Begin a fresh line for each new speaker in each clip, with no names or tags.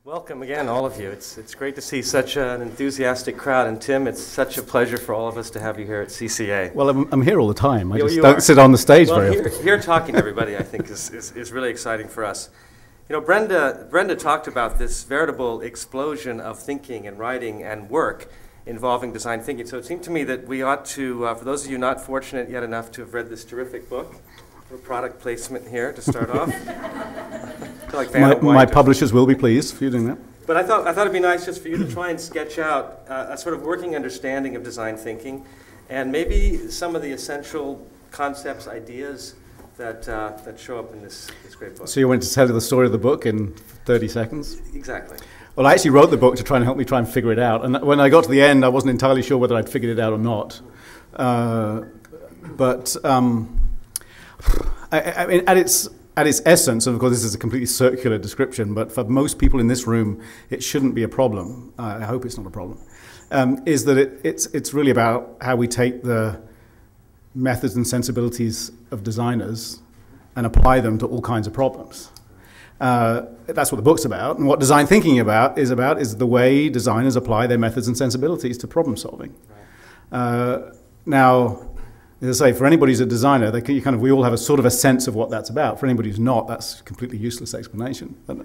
Welcome again, all of you. It's great to see such an enthusiastic crowd. And Tim, it's such a pleasure for all of us to have you here at CCA.
Well, I'm here all the time. I just
You
don't
are.
sit on the stage
Well,
very often.
here talking to everybody, I think, is really exciting for us. You know, Brenda talked about this veritable explosion of thinking and writing and work involving design thinking. So it seemed to me that we ought to, for those of you not fortunate yet enough to have read this terrific book, a product placement here to start off. Like
My publishers will be pleased for you doing that.
But I thought it'd be nice just for you to try and sketch out a sort of working understanding of design thinking, and maybe some of the essential concepts, ideas that show up in this great book.
So you want to tell the story of the book in 30 seconds?
Exactly.
Well, I actually wrote the book to try and help me try and figure it out. And when I got to the end, I wasn't entirely sure whether I'd figured it out or not. I mean, at its essence, and of course this is a completely circular description, but for most people in this room, it shouldn't be a problem. I hope it's not a problem. Is that it's really about how we take the methods and sensibilities of designers and apply them to all kinds of problems. That's what the book's about, and what design thinking is the way designers apply their methods and sensibilities to problem solving. Right. Now, as I say, for anybody who's a designer, we all have a sort of a sense of what that's about. For anybody who's not, that's a completely useless explanation. But,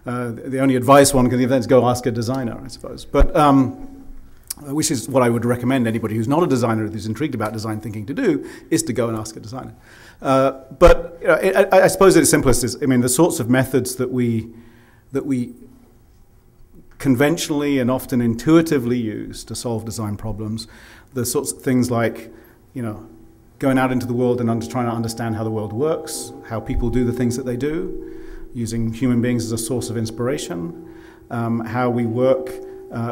the only advice one can give then is go ask a designer, I suppose. But which is what I would recommend anybody who's not a designer, who's intrigued about design thinking to do, is to go and ask a designer. But you know, I suppose at its simplest is, I mean, the sorts of methods that we conventionally and often intuitively use to solve design problems, the sorts of things like, you know, going out into the world and trying to understand how the world works, how people do the things that they do, using human beings as a source of inspiration, how we work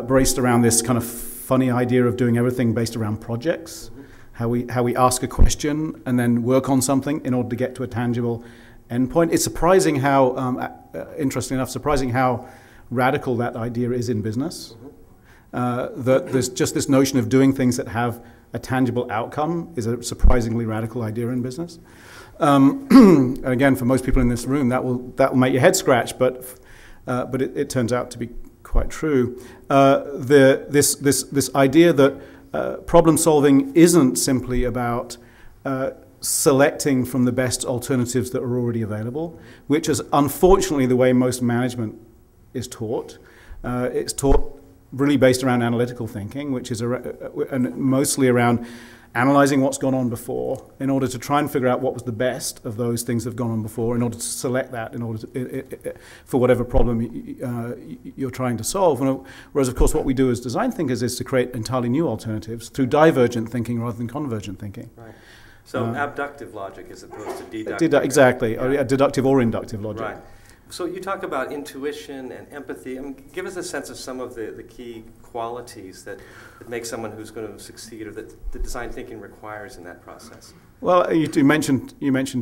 based around this kind of funny idea of doing everything based around projects, how we ask a question and then work on something in order to get to a tangible endpoint. It's surprising how, interesting enough, how radical that idea is in business. That there's just this notion of doing things that have a tangible outcome is a surprisingly radical idea in business. Again, for most people in this room, that will make your head scratch, but it turns out to be quite true. This idea that problem solving isn't simply about selecting from the best alternatives that are already available, which is unfortunately the way most management is taught. It's taught really based around analytical thinking, which is and mostly around analyzing what's gone on before in order to try and figure out what was the best of those things that have gone on before in order to select that in order to, for whatever problem you're trying to solve. Whereas, of course, what we do as design thinkers is to create entirely new alternatives through divergent thinking rather than convergent thinking.
Right. So abductive logic as opposed to deductive.
Exactly. Yeah. Deductive or inductive logic.
Right. So you talk about intuition and empathy. I mean, give us a sense of some of the key qualities that make someone who's going to succeed, or that the design thinking requires in that process.
Well, you mentioned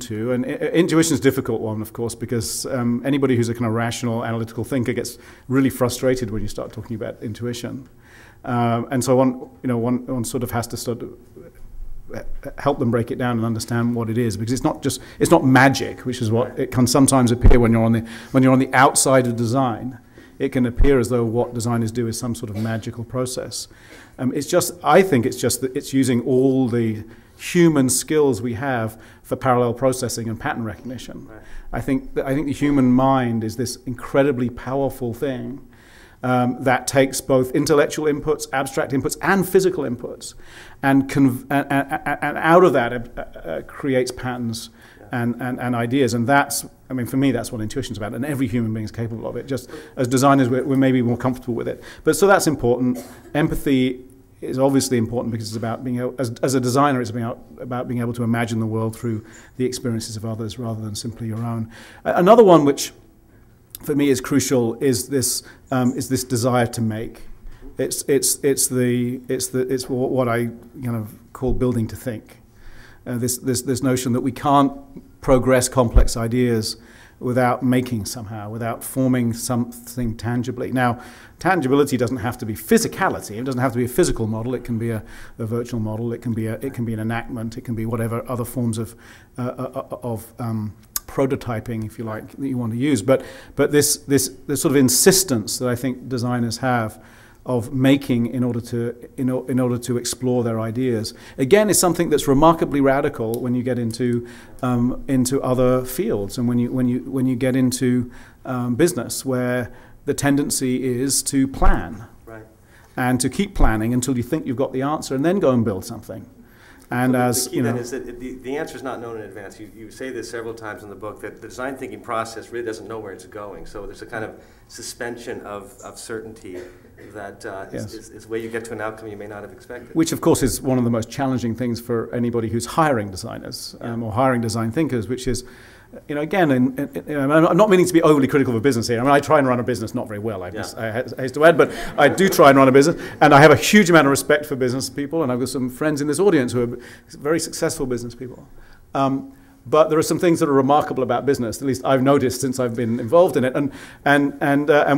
two, and intuition is a difficult one, of course, because anybody who's a kind of rational, analytical thinker gets really frustrated when you start talking about intuition, and so one sort of has to sort of help them break it down and understand what it is, because it's not magic, which is what it can sometimes appear when you're on the outside of design. It can appear as though what designers do is some sort of magical process. I think it's just that it's using all the human skills we have for parallel processing and pattern recognition. Right. I think the human mind is this incredibly powerful thing that takes both intellectual inputs, abstract inputs, and physical inputs, and out of that creates patterns and ideas. And that's, I mean, for me, that's what intuition's about, and every human being is capable of it. Just as designers, we're maybe more comfortable with it. But so that's important. Empathy is obviously important because it's about being able, as a designer, it's about being able to imagine the world through the experiences of others rather than simply your own. Another one which for me is crucial is this desire to make. It's what I kind of call building to think. This notion that we can't progress complex ideas without making somehow, without forming something tangibly. Now, tangibility doesn't have to be physicality. It doesn't have to be a physical model. It can be a virtual model. It can be an enactment. It can be whatever other forms of prototyping, if you like, that you want to use. But this sort of insistence that I think designers have of making in order to explore their ideas, again, is something that's remarkably radical when you get into other fields, and when you get into business, where the tendency is to plan, right, and to keep planning until you think you've got the answer, and then go and build something. And so
the key then is that the answer is not known in advance. You say this several times in the book, that the design thinking process really doesn't know where it's going. So there's a kind of suspension of certainty that is where you get to an outcome you may not have expected.
Which, of course, is one of the most challenging things for anybody who's hiring designers or hiring design thinkers, which is, again, I'm not meaning to be overly critical of a business here. I mean, I try and run a business not very well, I hate to add, but I do try and run a business, and I have a huge amount of respect for business people, and I've got some friends in this audience who are very successful business people. But there are some things that are remarkable about business, at least I've noticed since I've been involved in it, and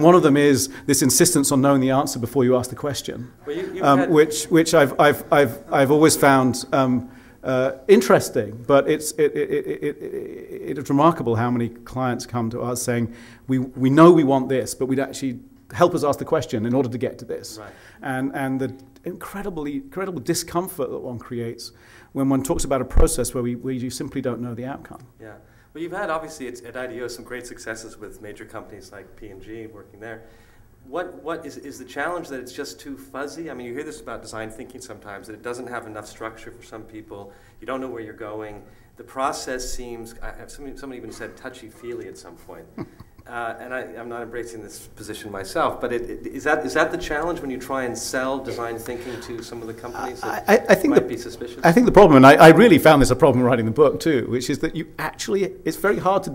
one of them is this insistence on knowing the answer before you ask the question, well, which I've always found interesting. But it's remarkable how many clients come to us saying, we know we want this, but we'd actually help us ask the question in order to get to this, right. And the incredible discomfort that one creates when one talks about a process where you simply don't know the outcome.
Yeah. Well, you've had, obviously, at IDEO some great successes with major companies like P&G working there. What is the challenge, that it's just too fuzzy? I mean, you hear this about design thinking sometimes, that it doesn't have enough structure for some people. You don't know where you're going. The process seems, somebody even said, touchy-feely at some point. And I'm not embracing this position myself, but is that the challenge when you try and sell design thinking to some of the companies that I think might be suspicious?
I think the problem, and I really found this a problem writing the book too, which is that it's very hard to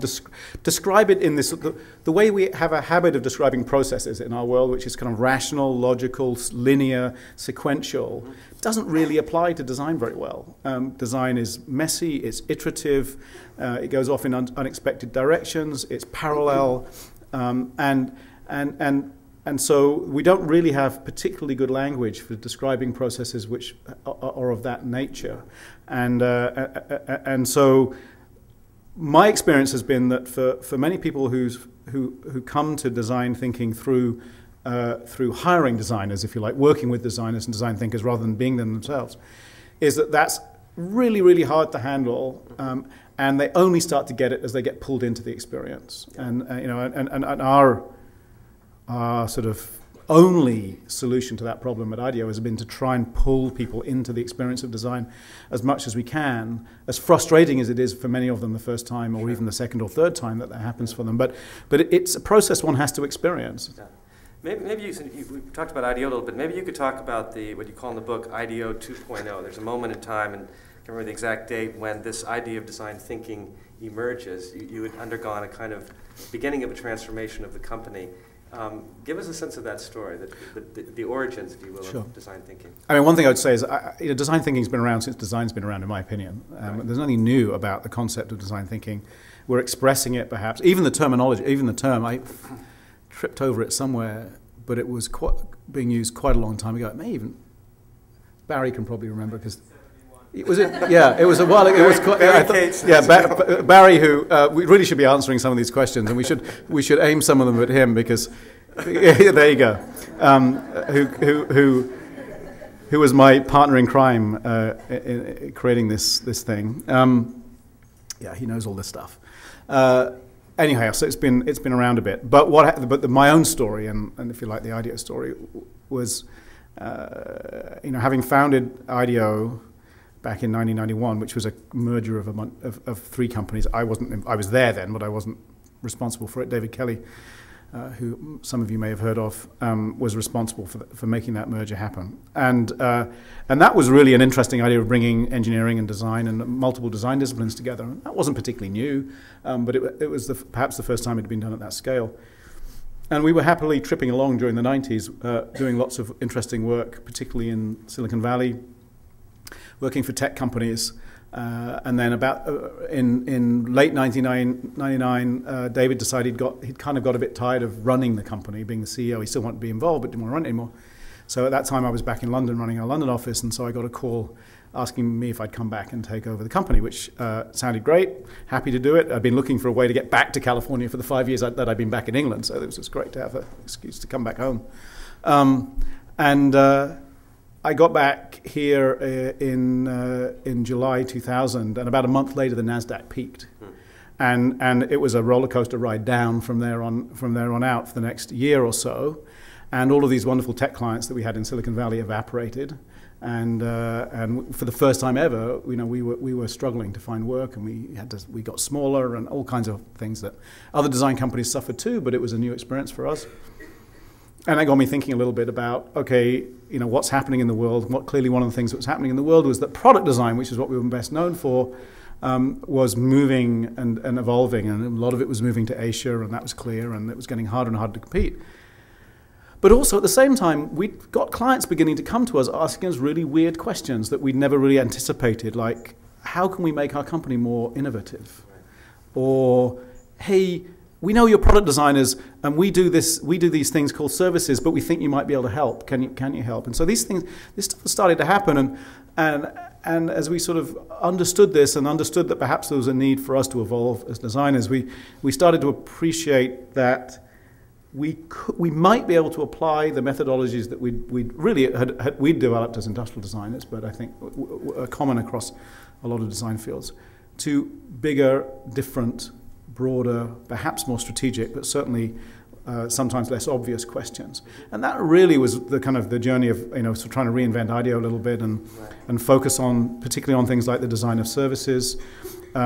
describe it in this, the way we have a habit of describing processes in our world, which is kind of rational, logical, linear, sequential, doesn't really apply to design very well. Design is messy, it's iterative, it goes off in unexpected directions, it's parallel, and so we don't really have particularly good language for describing processes which are of that nature, and so my experience has been that for many people who come to design thinking through hiring designers, if you like, working with designers and design thinkers rather than being them themselves, is that's really, really hard to handle, and they only start to get it as they get pulled into the experience. Yeah. And our sort of only solution to that problem at IDEO has been to try and pull people into the experience of design as much as we can, as frustrating as it is for many of them the first time or even the second or third time that happens for them. But it's a process one has to experience.
Yeah. Maybe we talked about IDEO a little bit. Maybe you could talk about what you call in the book IDEO 2.0. There's a moment in time, and I can't remember the exact date, when this idea of design thinking emerges. You had undergone a kind of beginning of a transformation of the company. Give us a sense of that story, the origins, if you will,
Sure.
of design thinking.
I mean, one thing I would say is design thinking's been around since design's been around, in my opinion. Right. There's nothing new about the concept of design thinking. We're expressing it, perhaps. Even the terminology, even the term, I tripped over it somewhere, but it was being used quite a long time ago. It may even, Barry can probably remember, because it was a while ago. It was quite, Barry, who we really should be answering some of these questions, and we should aim some of them at him, because there you go. Who was my partner in crime in creating this thing? He knows all this stuff. Anyhow, so it's been around a bit. But my own story, and if you like, the IDEO story, was having founded IDEO back in 1991, which was a merger of three companies. I was there then, but I wasn't responsible for it. David Kelly, who some of you may have heard of, was responsible for making that merger happen. And that was really an interesting idea of bringing engineering and design and multiple design disciplines together. And that wasn't particularly new, but it was perhaps the first time it had been done at that scale. And we were happily tripping along during the 90s, doing lots of interesting work, particularly in Silicon Valley, working for tech companies. And then in late 1999, David decided he'd kind of got a bit tired of running the company, being the CEO. He still wanted to be involved, but didn't want to run it anymore. So at that time I was back in London running our London office, and so I got a call asking me if I'd come back and take over the company, which sounded great, happy to do it. I'd been looking for a way to get back to California for the 5 years that I'd been back in England, so it was just great to have an excuse to come back home. I got back here in July 2000, and about a month later the NASDAQ peaked. And it was a roller coaster ride down from there on out for the next year or so. And all of these wonderful tech clients that we had in Silicon Valley evaporated. And for the first time ever, we were struggling to find work, and we got smaller and all kinds of things that other design companies suffered too. But it was a new experience for us, and that got me thinking a little bit about what's happening in the world. Clearly, one of the things that was happening in the world was that product design, which is what we were best known for, was moving and evolving, and a lot of it was moving to Asia, and that was clear, and it was getting harder and harder to compete. But also at the same time, we got clients beginning to come to us asking us really weird questions that we'd never really anticipated, like, how can we make our company more innovative? Or, hey, we know you're product designers, and we do these things called services, but we think you might be able to help. Can you help? And so this stuff started to happen, and as we sort of understood this and understood that perhaps there was a need for us to evolve as designers, we started to appreciate that we might be able to apply the methodologies that we'd developed as industrial designers, but I think are common across a lot of design fields, to bigger, different, broader, perhaps more strategic, but certainly sometimes less obvious questions. And that really was the journey of sort of trying to reinvent IDEO a little bit and focus on particularly on things like the design of services.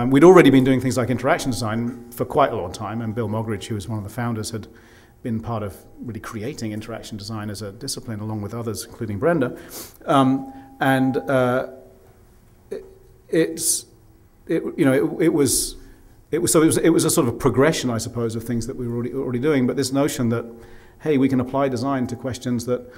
We'd already been doing things like interaction design for quite a long time, and Bill Mogridge, who was one of the founders, had been part of really creating interaction design as a discipline, along with others, including Brenda. It was a sort of a progression, I suppose, of things that we were already doing. But this notion that, hey, we can apply design to questions that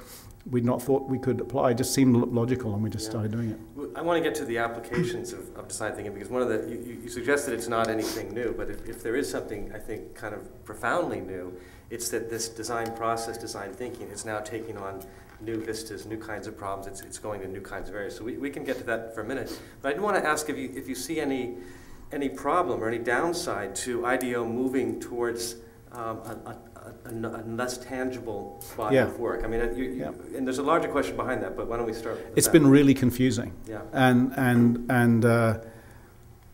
we'd not thought we could apply just seemed logical, and we just started doing it.
I want to get to the applications of design thinking, because one of you suggested it's not anything new, but if there is something, I think, kind of profoundly new, it's that this design process, design thinking, is now taking on new vistas, new kinds of problems. It's going to new kinds of areas. So we can get to that for a minute. But I do want to ask if you see any problem or any downside to IDEO moving towards a less tangible body of work. I mean, and there's a larger question behind that, but why don't we start with
It's
that?
been really confusing.
Yeah.
And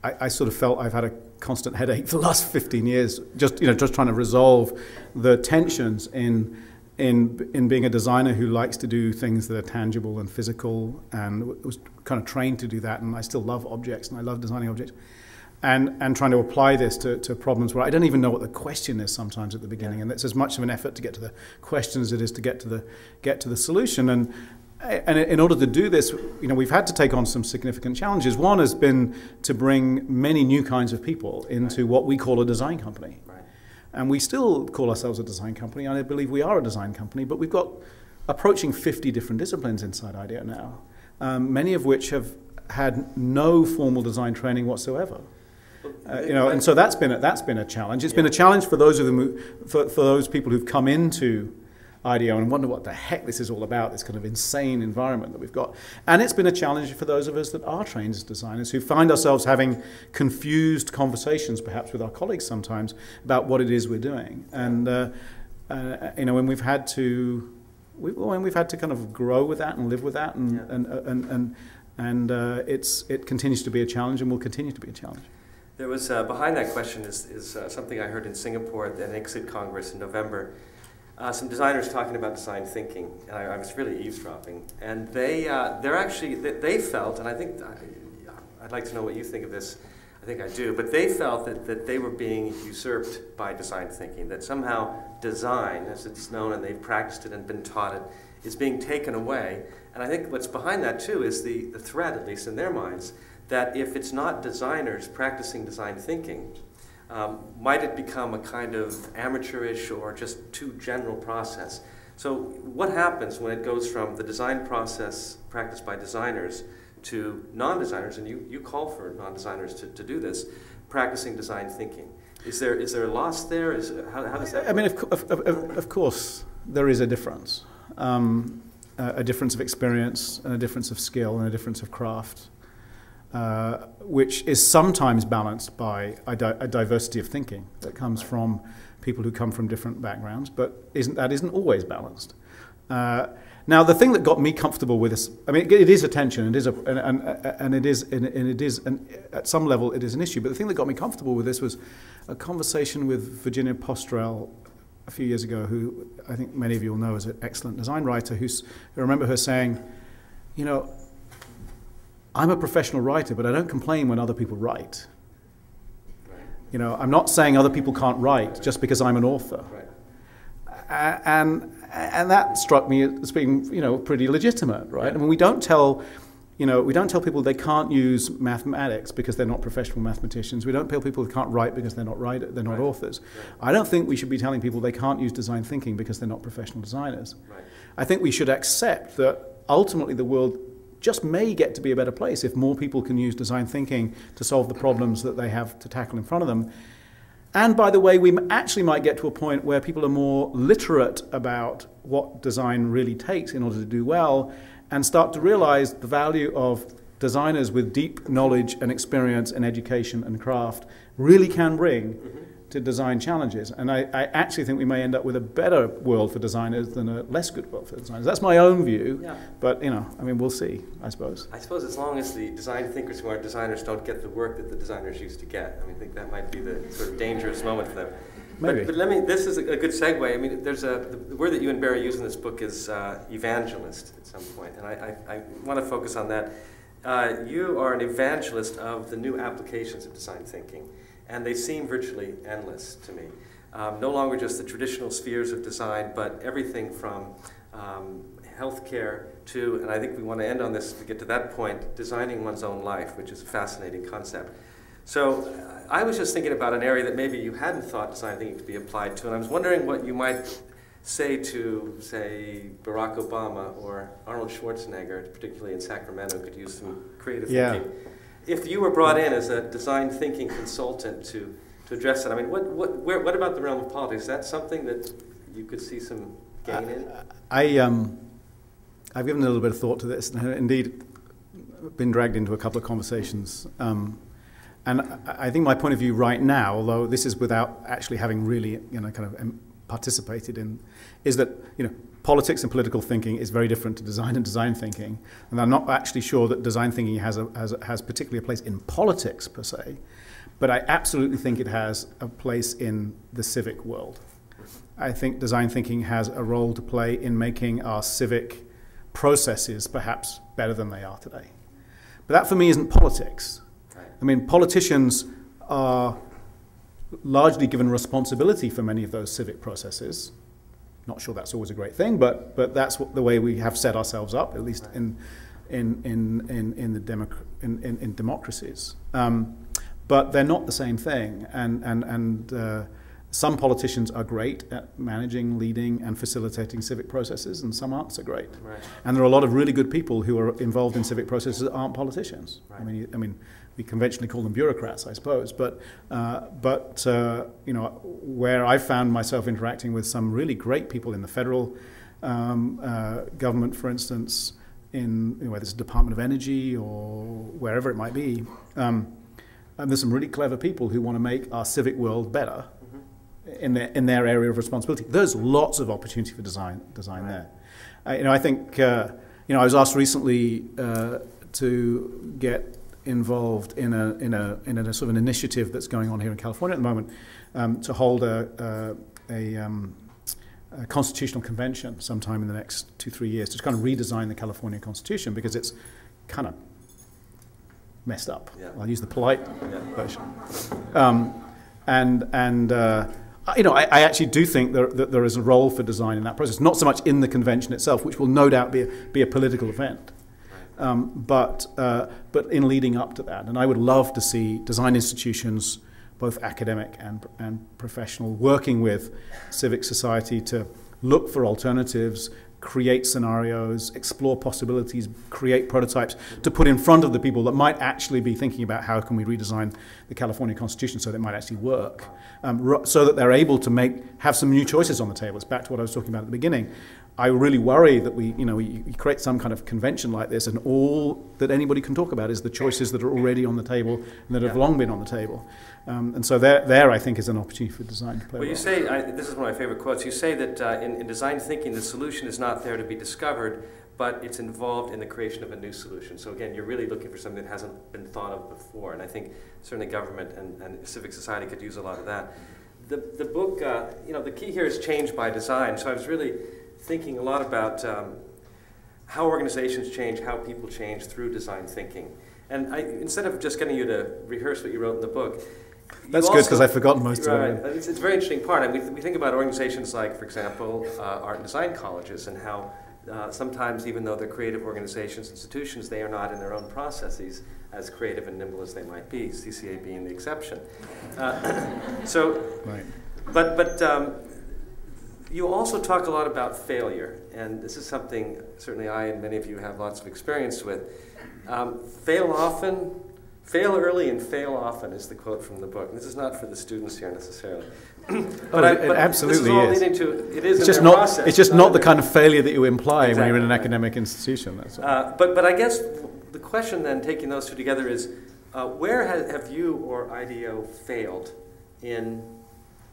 I sort of felt I've had a constant headache for the last 15 years, just trying to resolve the tensions in being a designer who likes to do things that are tangible and physical, and was kind of trained to do that, and I still love objects, and I love designing objects. And trying to apply this to problems where I don't even know what the question is sometimes at the beginning, and it's as much of an effort to get to the question as it is to get to the solution. And in order to do this, we've had to take on some significant challenges. One has been to bring many new kinds of people into what we call a design company. Right. And we still call ourselves a design company, and I believe we are a design company, but we've got approaching 50 different disciplines inside IDEO now, many of which have had no formal design training whatsoever. And so that's been a challenge. It's been a challenge for those of them for those people who've come into IDEO and wonder what the heck this is all about, this kind of insane environment that we've got. And it's been a challenge for those of us that are trained as designers, who find ourselves having confused conversations, perhaps with our colleagues sometimes, about what it is we're doing. And when we've had to kind of grow with that and live with that, and it continues to be a challenge, and will continue to be a challenge.
There was behind that question is something I heard in Singapore at the ICSID Congress in November. Some designers talking about design thinking, and I was really eavesdropping. And they felt, and I think I'd like to know what you think of this. I think I do, but they felt that they were being usurped by design thinking. That somehow design, as it's known, and they've practiced it and been taught it, is being taken away. And I think what's behind that too is the threat, at least in their minds, that if it's not designers practicing design thinking, might it become a kind of amateurish or just too general process? So what happens when it goes from the design process practiced by designers to non-designers, and you call for non-designers to do this, practicing design thinking? Is there a loss there? How does that work?
I mean, of course, there is a difference. a difference of experience and a difference of skill and a difference of craft, which is sometimes balanced by a diversity of thinking that comes from people who come from different backgrounds, but isn't always balanced. Now, the thing that got me comfortable with this, I mean, it is a tension, and it is, at some level, it is an issue. But the thing that got me comfortable with this was a conversation with Virginia Postrel a few years ago, who I think many of you will know is an excellent design writer. I remember her saying, you know, I'm a professional writer, but I don't complain when other people write. You know, I'm not saying other people can't write just because I'm an author. And that struck me as being, you know, pretty legitimate, right? I mean, we don't tell people they can't use mathematics because they're not professional mathematicians. We don't tell people they can't write because they're not authors. I don't think we should be telling people they can't use design thinking because they're not professional designers. I think we should accept that ultimately the world just may get to be a better place if more people can use design thinking to solve the problems that they have to tackle in front of them. And by the way, we actually might get to a point where people are more literate about what design really takes in order to do well, and start to realize the value of designers with deep knowledge and experience and education and craft really can bring to design challenges. And I actually think we may end up with a better world for designers than a less good world for designers. That's my own view, but, you know, I mean, we'll see, I suppose.
I suppose as long as the design thinkers who aren't designers don't get the work that the designers used to get. I mean, I think that might be the sort of dangerous moment for them.
Maybe.
But this is a good segue. I mean, the word that you and Barry use in this book is evangelist at some point, and I want to focus on that. You are an evangelist of the new applications of design thinking, and they seem virtually endless to me. No longer just the traditional spheres of design, but everything from healthcare to, and I think we want to end on this to get to that point, designing one's own life, which is a fascinating concept. So I was just thinking about an area that maybe you hadn't thought design thinking could be applied to, and I was wondering what you might say to, say, Barack Obama or Arnold Schwarzenegger, particularly in Sacramento, could use some creative thinking. If you were brought in as a design thinking consultant to address it, I mean, what about the realm of politics? Is that something that you could see some gain in?
I've given a little bit of thought to this, and indeed been dragged into a couple of conversations. And I think my point of view right now, although this is without actually having really, you know, kind of participated in, is that, you know, politics and political thinking is very different to design and design thinking. And I'm not actually sure that design thinking has particularly a place in politics per se, but I absolutely think it has a place in the civic world. I think design thinking has a role to play in making our civic processes perhaps better than they are today. But that for me isn't politics. I mean, politicians are largely given responsibility for many of those civic processes. Not sure that's always a great thing, but that's the way we have set ourselves up, at least in democracies. But they're not the same thing, and some politicians are great at managing, leading, and facilitating civic processes, and some aren't so great. And there are a lot of really good people who are involved in civic processes that aren't politicians. I mean, we conventionally call them bureaucrats, I suppose. But you know, where I've found myself interacting with some really great people in the federal government, for instance, in whether it's the Department of Energy or wherever it might be, and there's some really clever people who want to make our civic world better in their area of responsibility. There's lots of opportunity for design there. You know, I think you know, I was asked recently to get involved in a sort of an initiative that's going on here in California at the moment, to hold a constitutional convention sometime in the next 2-3 years to kind of redesign the California Constitution, because it's kind of messed up. I'll use the polite version. You know, I actually do think that there is a role for design in that process, not so much in the convention itself, which will no doubt be a political event, but in leading up to that. And I would love to see design institutions, both academic and professional, working with civic society to look for alternatives, create scenarios, explore possibilities, create prototypes to put in front of the people that might actually be thinking about how can we redesign the California Constitution so that it might actually work, so that they're able to have some new choices on the table. It's back to what I was talking about at the beginning. I really worry that you create some kind of convention like this, and all that anybody can talk about is the choices that are already on the table and that have long been on the table. And so there, I think, is an opportunity for design to play.
Well, you say, this is one of my favorite quotes, you say that in design thinking, the solution is not there to be discovered, but it's involved in the creation of a new solution. So again, you're really looking for something that hasn't been thought of before, and I think certainly government and civic society could use a lot of that. The book, the key here is change by design, so I was really thinking a lot about how organizations change, how people change through design thinking. And instead of just getting you to rehearse what you wrote in the book,
that's good, because I've forgotten most of it.
It's a very interesting part. And we think about organizations like, for example, art and design colleges, and how sometimes, even though they're creative organizations, institutions, they are not in their own processes as creative and nimble as they might be, CCA being the exception.
Right.
But you also talk a lot about failure, and this is something certainly I and many of you have lots of experience with. Fail often, fail early and fail often is the quote from the book. And this is not for the students here necessarily.
But it absolutely
is.
It's just not.
Process.
It's just not the kind of failure that you imply
exactly,
when you're in an academic institution. That's all.
But I guess the question then, taking those two together, is where have you or IDEO failed in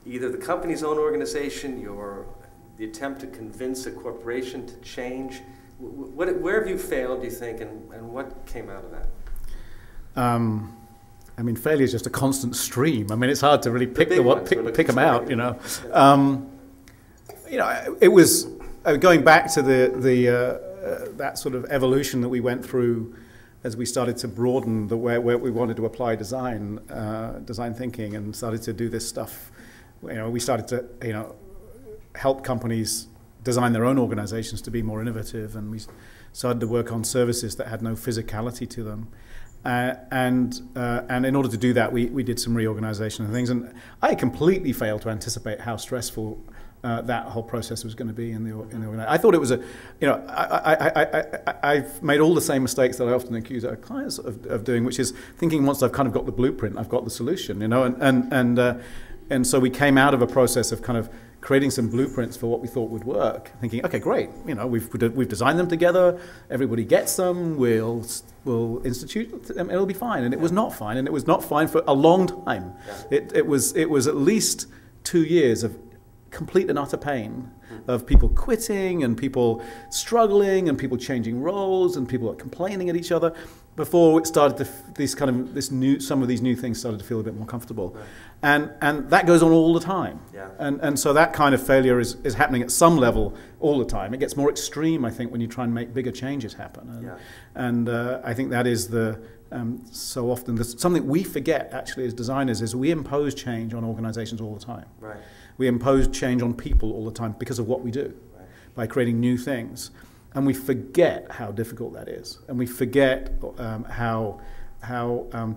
either the company's own organization, the attempt to convince a corporation to change? Where have you failed, do you think, and what came out of that?
I mean, failure is just a constant stream. I mean, it's hard to really pick them out. It was going back to that sort of evolution that we went through as we started to broaden where we wanted to apply design thinking, and started to do this stuff. We started to help companies design their own organizations to be more innovative, and we started to work on services that had no physicality to them. And in order to do that, we did some reorganization and things. And I completely failed to anticipate how stressful that whole process was going to be in the organization. I thought it was I've made all the same mistakes that I often accuse our clients of doing, which is thinking once I've kind of got the blueprint, I've got the solution, and so we came out of a process of kind of creating some blueprints for what we thought would work, thinking, okay, great, we've designed them together, everybody gets them, we'll institute them, it'll be fine. And it was not fine, and it was not fine for a long time. Yeah. It was at least 2 years of complete and utter pain, of people quitting and people struggling and people changing roles and people complaining at each other, before it started to some of these new things started to feel a bit more comfortable. Right. And that goes on all the time. Yeah. And so that kind of failure is happening at some level all the time. It gets more extreme, I think, when you try and make bigger changes happen. And I think that is so often something we forget actually as designers, is we impose change on organizations all the time. Right. We impose change on people all the time because of what we do, by creating new things. And we forget how difficult that is, and we forget how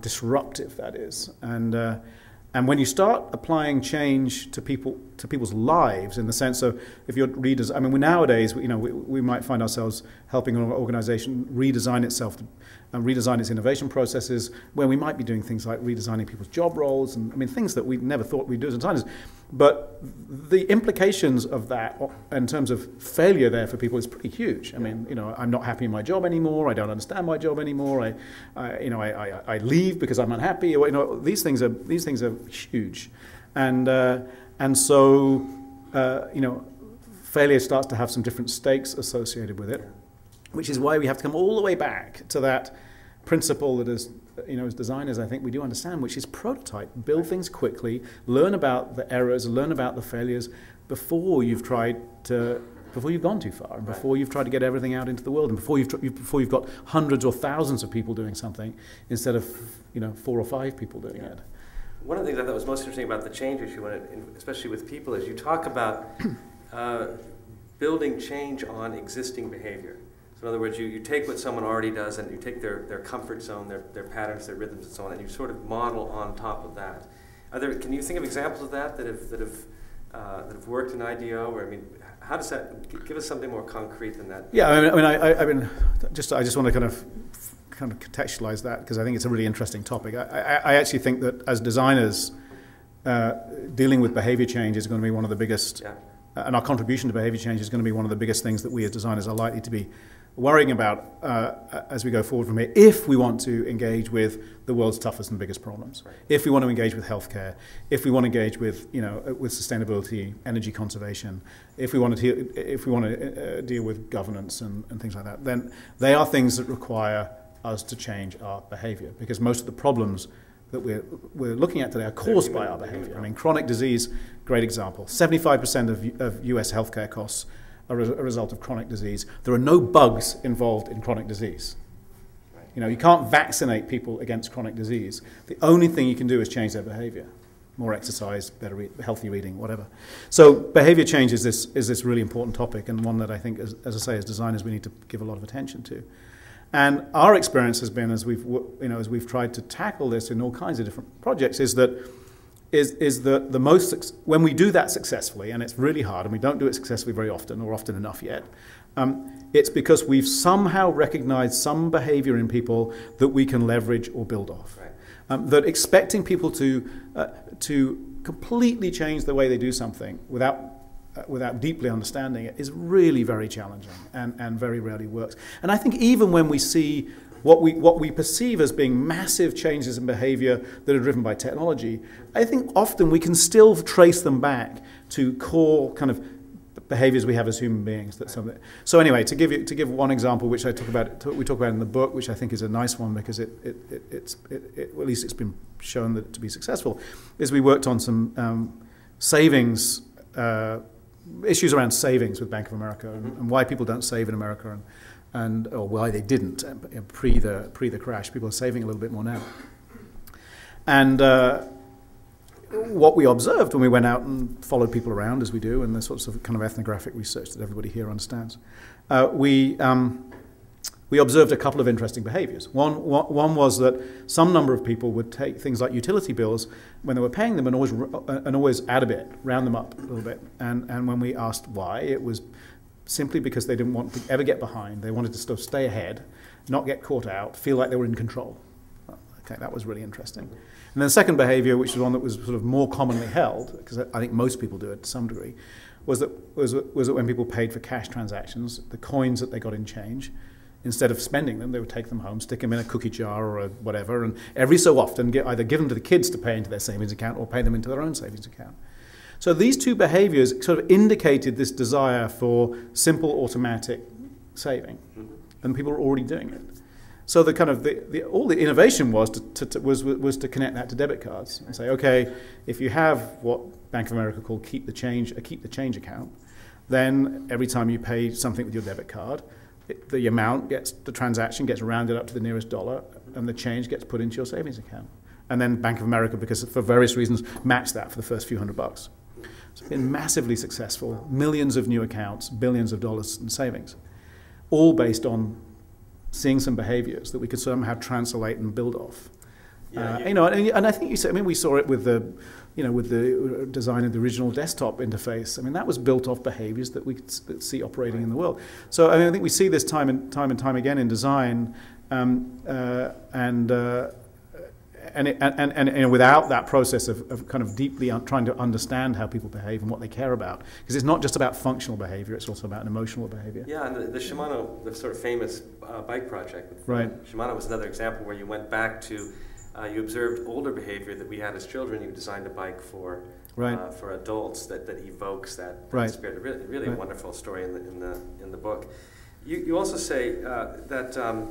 disruptive that is. And when you start applying change to people's lives, in the sense of, if your readers, I mean, nowadays, we might find ourselves helping an organization redesign itself, redesign its innovation processes, where we might be doing things like redesigning people's job roles, and things that we never thought we'd do as designers. But the implications of that, in terms of failure there for people, is pretty huge. I mean, I'm not happy in my job anymore. I don't understand my job anymore. I leave because I'm unhappy. These things are huge, and so failure starts to have some different stakes associated with it, which is why we have to come all the way back to that principle that as designers, I think we do understand, which is prototype. Build things quickly, learn about the errors, learn about the failures before you've gone too far, and before you've tried to get everything out into the world, and before you've got hundreds or thousands of people doing something instead of 4 or 5 people doing it.
One of the things I thought was most interesting about the change issue, especially with people, is you talk about building change on existing behavior. So in other words, you take what someone already does, and you take their comfort zone, their patterns, their rhythms, and so on, and you sort of model on top of that. Can you think of examples of that have worked in IDEO? Or how does that give us something more concrete than that?
Yeah, I just want to kind of contextualize that, because I think it's a really interesting topic. I actually think that as designers, dealing with behavior change is going to be one of the biggest and our contribution to behavior change is going to be one of the biggest things that we as designers are likely to be worrying about as we go forward from here, if we want to engage with the world's toughest and biggest problems,
right.
if we want to engage with healthcare, if we want to engage with, with sustainability, energy conservation, if we want to deal with governance and things like that, then they are things that require us to change our behavior, because most of the problems that we're looking at today are caused by our behavior. I mean, chronic disease, great example. 75% of US healthcare costs are a result of chronic disease. There are no bugs involved in chronic disease. You can't vaccinate people against chronic disease. The only thing you can do is change their behavior. More exercise, better healthy reading, whatever. So behavior change is this really important topic, and one that I think, as I say, as designers, we need to give a lot of attention to. And our experience has been, as we've tried to tackle this in all kinds of different projects, is that the most, when we do that successfully, and it's really hard, and we don't do it successfully very often, or often enough yet, it's because we've somehow recognized some behavior in people that we can leverage or build off. Right. That expecting people to completely change the way they do something without deeply understanding it is really very challenging and very rarely works. And I think even when we see what we perceive as being massive changes in behavior that are driven by technology, I think often we can still trace them back to core kind of behaviors we have as human beings. So anyway, to give one example, which we talk about in the book, which I think is a nice one because it's at least it's been shown that to be successful, is we worked on some savings issues around savings with Bank of America and why people don't save in America or why they didn't pre the crash. People are saving a little bit more now. And what we observed when we went out and followed people around, as we do, and the sorts of kind of ethnographic research that everybody here understands, we observed a couple of interesting behaviors. One was that some number of people would take things like utility bills when they were paying them and always add a bit, round them up a little bit. And when we asked why, it was simply because they didn't want to ever get behind. They wanted to sort of stay ahead, not get caught out, feel like they were in control. Okay, that was really interesting. And then the second behavior, which was one that was sort of more commonly held, because I think most people do it to some degree, was that when people paid for cash transactions, the coins that they got in change, instead of spending them, they would take them home, stick them in a cookie jar or whatever, and every so often either give them to the kids to pay into their savings account or pay them into their own savings account. So these two behaviors sort of indicated this desire for simple automatic saving, and people were already doing it. So the kind of all the innovation was to connect that to debit cards and say, okay, if you have what Bank of America called keep the change account, then every time you pay something with your debit card, the transaction gets rounded up to the nearest dollar, and the change gets put into your savings account. And then Bank of America, because for various reasons, matched that for the first few $100. So it's been massively successful, millions of new accounts, billions of dollars in savings, all based on seeing some behaviors that we could somehow translate and build off. And I think we saw it with the design of the original desktop interface. I mean, that was built off behaviors that we could see operating in the world. So I think we see this time and time again in design, and without that process of kind of deeply trying to understand how people behave and what they care about, because it's not just about functional behavior; it's also about an emotional behavior.
Yeah, and the Shimano, the sort of famous bike project.
Right.
Shimano was another example where you went back to. You observed older behavior that we had as children. You designed a bike for adults that evokes that spirit. Really
right.
Wonderful story in the book. You also say that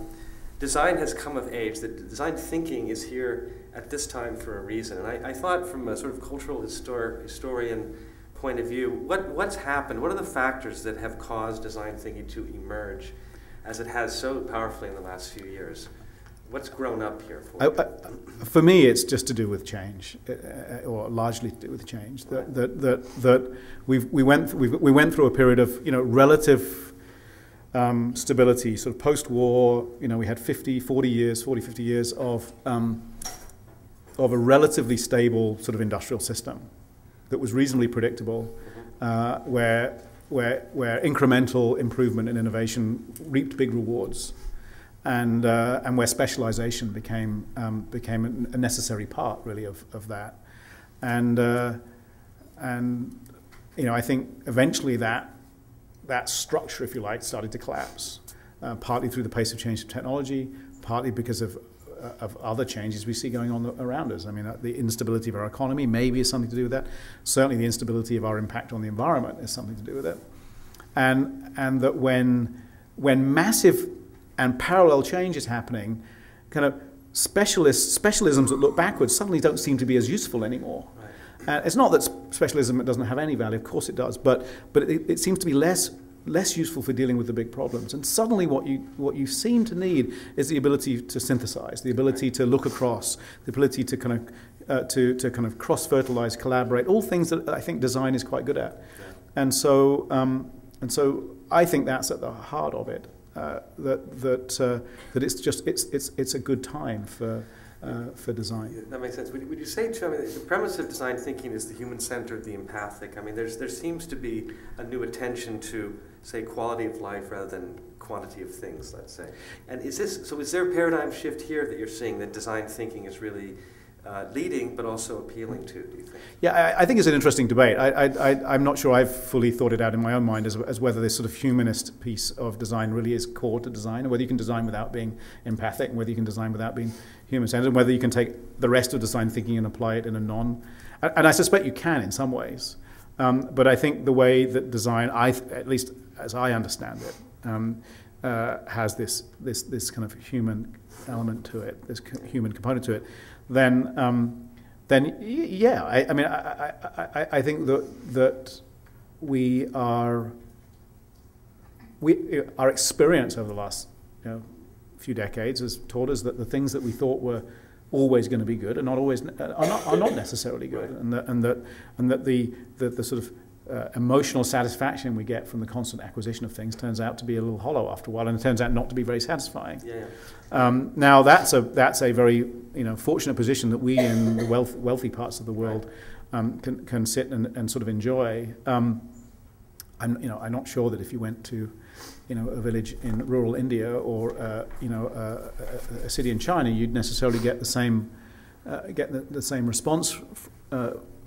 design has come of age. That design thinking is here at this time for a reason. And I thought, from a sort of cultural historian point of view, what's happened? What are the factors that have caused design thinking to emerge, as it has so powerfully in the last few years? What's grown up here for you?
For me, it's just to do with change, or largely to do with change. That we went through a period of relative stability, sort of post-war. We had 40, 50 years of a relatively stable sort of industrial system that was reasonably predictable, where incremental improvement and innovation reaped big rewards. And where specialization became a necessary part, really, of that, and I think eventually that structure, if you like, started to collapse, partly through the pace of change of technology, partly because of other changes we see going on around us. I mean, the instability of our economy maybe is something to do with that. Certainly the instability of our impact on the environment is something to do with it. And that when massive and parallel change is happening, kind of specialisms that look backwards suddenly don't seem to be as useful anymore. Right. It's not that specialism doesn't have any value, of course it does, but it seems to be less useful for dealing with the big problems. And suddenly what you seem to need is the ability to synthesize, the ability to look across, the ability to kind of cross-fertilize, collaborate, all things that I think design is quite good at. Yeah. And so I think that's at the heart of it. That it's a good time for design.
Yeah, that makes sense. Would you say too? I mean, the premise of design thinking is the human-centered, the empathic. I mean, there seems to be a new attention to, say, quality of life rather than quantity of things. Let's say. And is there a paradigm shift here that you're seeing that design thinking is really leading, but also appealing to, do you think?
Yeah, I think it's an interesting debate. I'm not sure I've fully thought it out in my own mind as whether this sort of humanist piece of design really is core to design, or whether you can design without being empathic, and whether you can design without being human-centered, and whether you can take the rest of design thinking and apply it in a and I suspect you can in some ways. But I think the way that design, at least as I understand it, has this kind of human element to it, this human component to it, then yeah, I think that our experience over the last few decades has taught us that the things that we thought were always going to be good are not necessarily good, and that the sort of emotional satisfaction we get from the constant acquisition of things turns out to be a little hollow after a while, and it turns out not to be very satisfying. Yeah. Now that's a very fortunate position that we in the wealthy parts of the world can sit and sort of enjoy. I'm not sure that if you went to a village in rural India or a city in China, you'd necessarily get the same response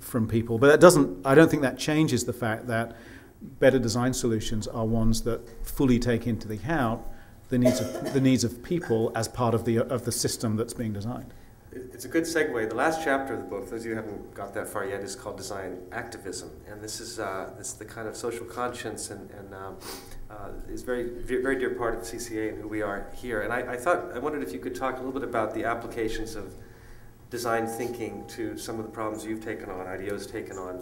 from people. But I don't think that changes the fact that better design solutions are ones that fully take into account the needs of people as part of the system that's being designed.
It's a good segue. The last chapter of the book, those of you who haven't got that far yet, is called Design Activism, and this is the kind of social conscience and is very very dear part of CCA and who we are here. And I wondered if you could talk a little bit about the applications of design thinking to some of the problems you've taken on, IDEO's taken on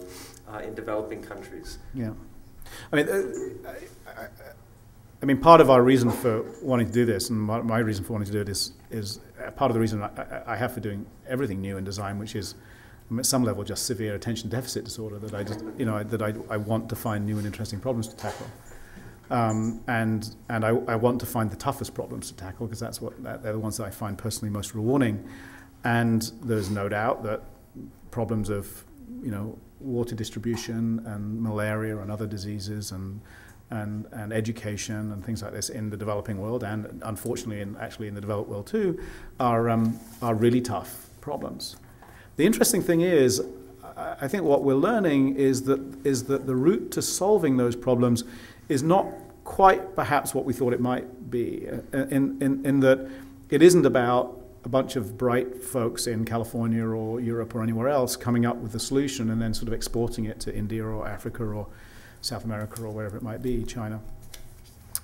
in developing countries.
Yeah, I mean, part of our reason for wanting to do this, and my reason for wanting to do it is part of the reason I have for doing everything new in design, which is at some level just severe attention deficit disorder, that I just I want to find new and interesting problems to tackle, and I want to find the toughest problems to tackle, because they're the ones that I find personally most rewarding. And there's no doubt that problems of water distribution and malaria and other diseases and education and things like this in the developing world, and unfortunately in the developed world too, are really tough problems. The interesting thing is, I think what we're learning is that the route to solving those problems is not quite perhaps what we thought it might be, in that it isn't about a bunch of bright folks in California or Europe or anywhere else coming up with a solution and then sort of exporting it to India or Africa or South America or wherever it might be, China.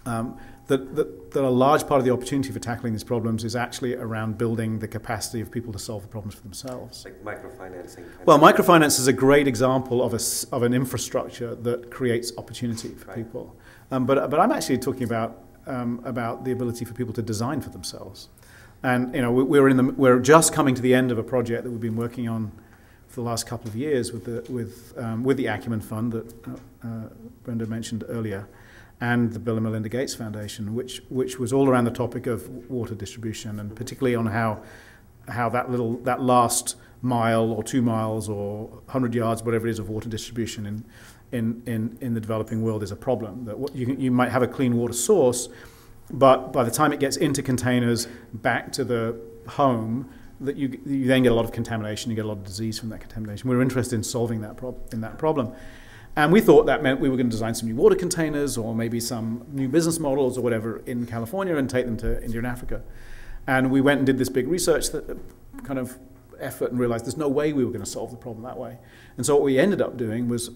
That a large part of the opportunity for tackling these problems is actually around building the capacity of people to solve the problems for themselves.
Like microfinancing.
Well, microfinance is a great example of an infrastructure that creates opportunity for people. But I'm actually talking about the ability for people to design for themselves. And we're just coming to the end of a project that we've been working on for the last couple of years with the Acumen Fund that Brenda mentioned earlier, and the Bill and Melinda Gates Foundation, which was all around the topic of water distribution, and particularly on how that last mile or 2 miles or 100 yards, whatever it is, of water distribution in the developing world is a problem. That you might have a clean water source, but by the time it gets into containers back to the home, that you then get a lot of contamination, you get a lot of disease from that contamination. We're interested in solving that problem. And we thought that meant we were going to design some new water containers or maybe some new business models or whatever in California and take them to India and Africa. And we went and did this big research kind of effort and realized there's no way we were going to solve the problem that way. And so what we ended up doing was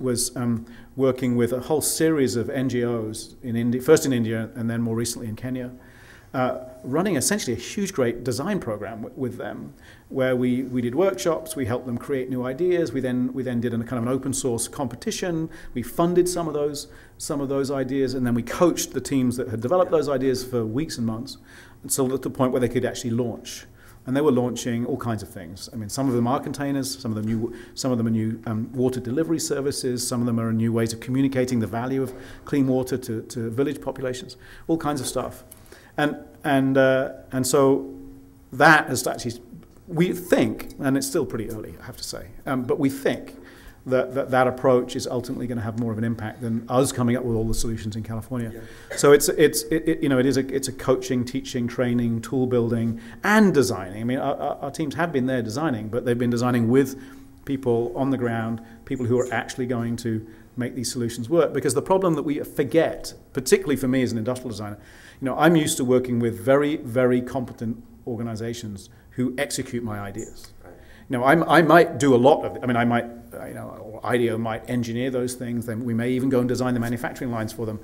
working with a whole series of NGOs in India, first in India and then more recently in Kenya, running essentially a huge, great design program with them, where we did workshops, we helped them create new ideas, we then did a kind of an open source competition, we funded some of those ideas, and then we coached the teams that had developed those ideas for weeks and months, until at the point where they could actually launch. And they were launching all kinds of things. I mean, some of them are containers, some of them are new water delivery services, some of them are new ways of communicating the value of clean water to village populations, all kinds of stuff. And so that has actually, we think, and it's still pretty early, I have to say, but we think that approach is ultimately going to have more of an impact than us coming up with all the solutions in California. Yeah. So it's a coaching, teaching, training, tool building, and designing. I mean, our teams have been there designing, but they've been designing with people on the ground, people who are actually going to make these solutions work. Because the problem that we forget, particularly for me as an industrial designer, I'm used to working with very, very competent organizations who execute my ideas. I might do a lot of it. I mean, IDEO might engineer those things. Then we may even go and design the manufacturing lines for them.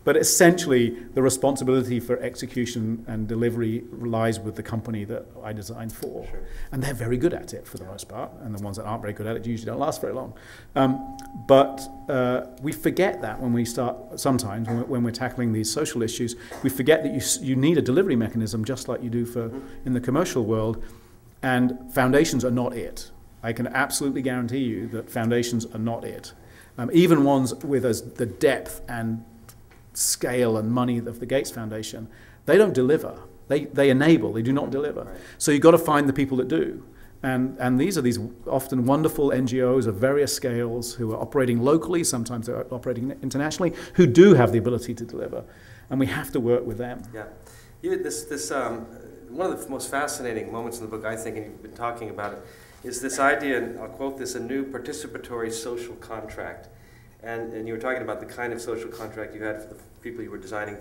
But essentially, the responsibility for execution and delivery lies with the company that I designed for. Sure. And they're very good at it for the most part. And the ones that aren't very good at it usually don't last very long. But we forget that when we start, sometimes when we're tackling these social issues, we forget that you need a delivery mechanism just like you do in the commercial world. And foundations are not it. I can absolutely guarantee you that foundations are not it. Even ones with the depth and scale and money of the Gates Foundation, they don't deliver. They enable, they do not deliver. Right. So you've got to find the people that do. And these are these often wonderful NGOs of various scales who are operating locally, sometimes they're operating internationally, who do have the ability to deliver. And we have to work with them.
Yeah. One of the most fascinating moments in the book, I think, and you've been talking about it, is this idea, and I'll quote this, a new participatory social contract. And you were talking about the kind of social contract you had for the people you were designing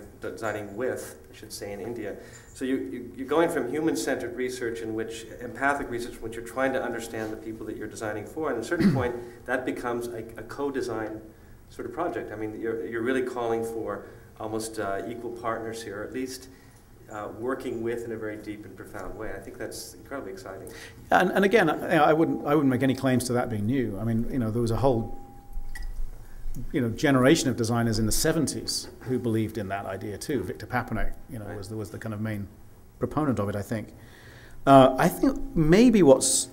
with, I should say, in India. So you're going from human-centered research empathic research, in which you're trying to understand the people that you're designing for, and at a certain point, that becomes a co-design sort of project. I mean, you're really calling for almost equal partners here, or at least working with in a very deep and profound way. I think that's incredibly exciting.
And again, I wouldn't make any claims to that being new. I mean, there was a whole generation of designers in the 70s who believed in that idea too. Victor Papanek, right, was the kind of main proponent of it, I think. I think maybe what's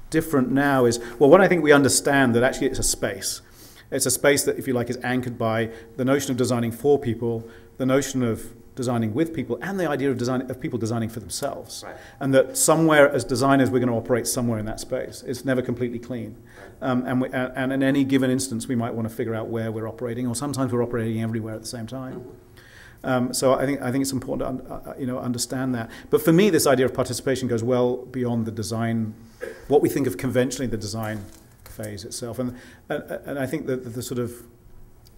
different now is, well, one, I think we understand that actually it's a space. It's a space that, if you like, is anchored by the notion of designing for people, the notion of designing with people, and the idea of people designing for themselves. Right. And that somewhere, as designers, we're going to operate somewhere in that space. It's never completely clean. Right. And in any given instance, we might want to figure out where we're operating, or sometimes we're operating everywhere at the same time. So I think it's important to understand that. But for me, this idea of participation goes well beyond the design, what we think of conventionally the design phase itself. And I think that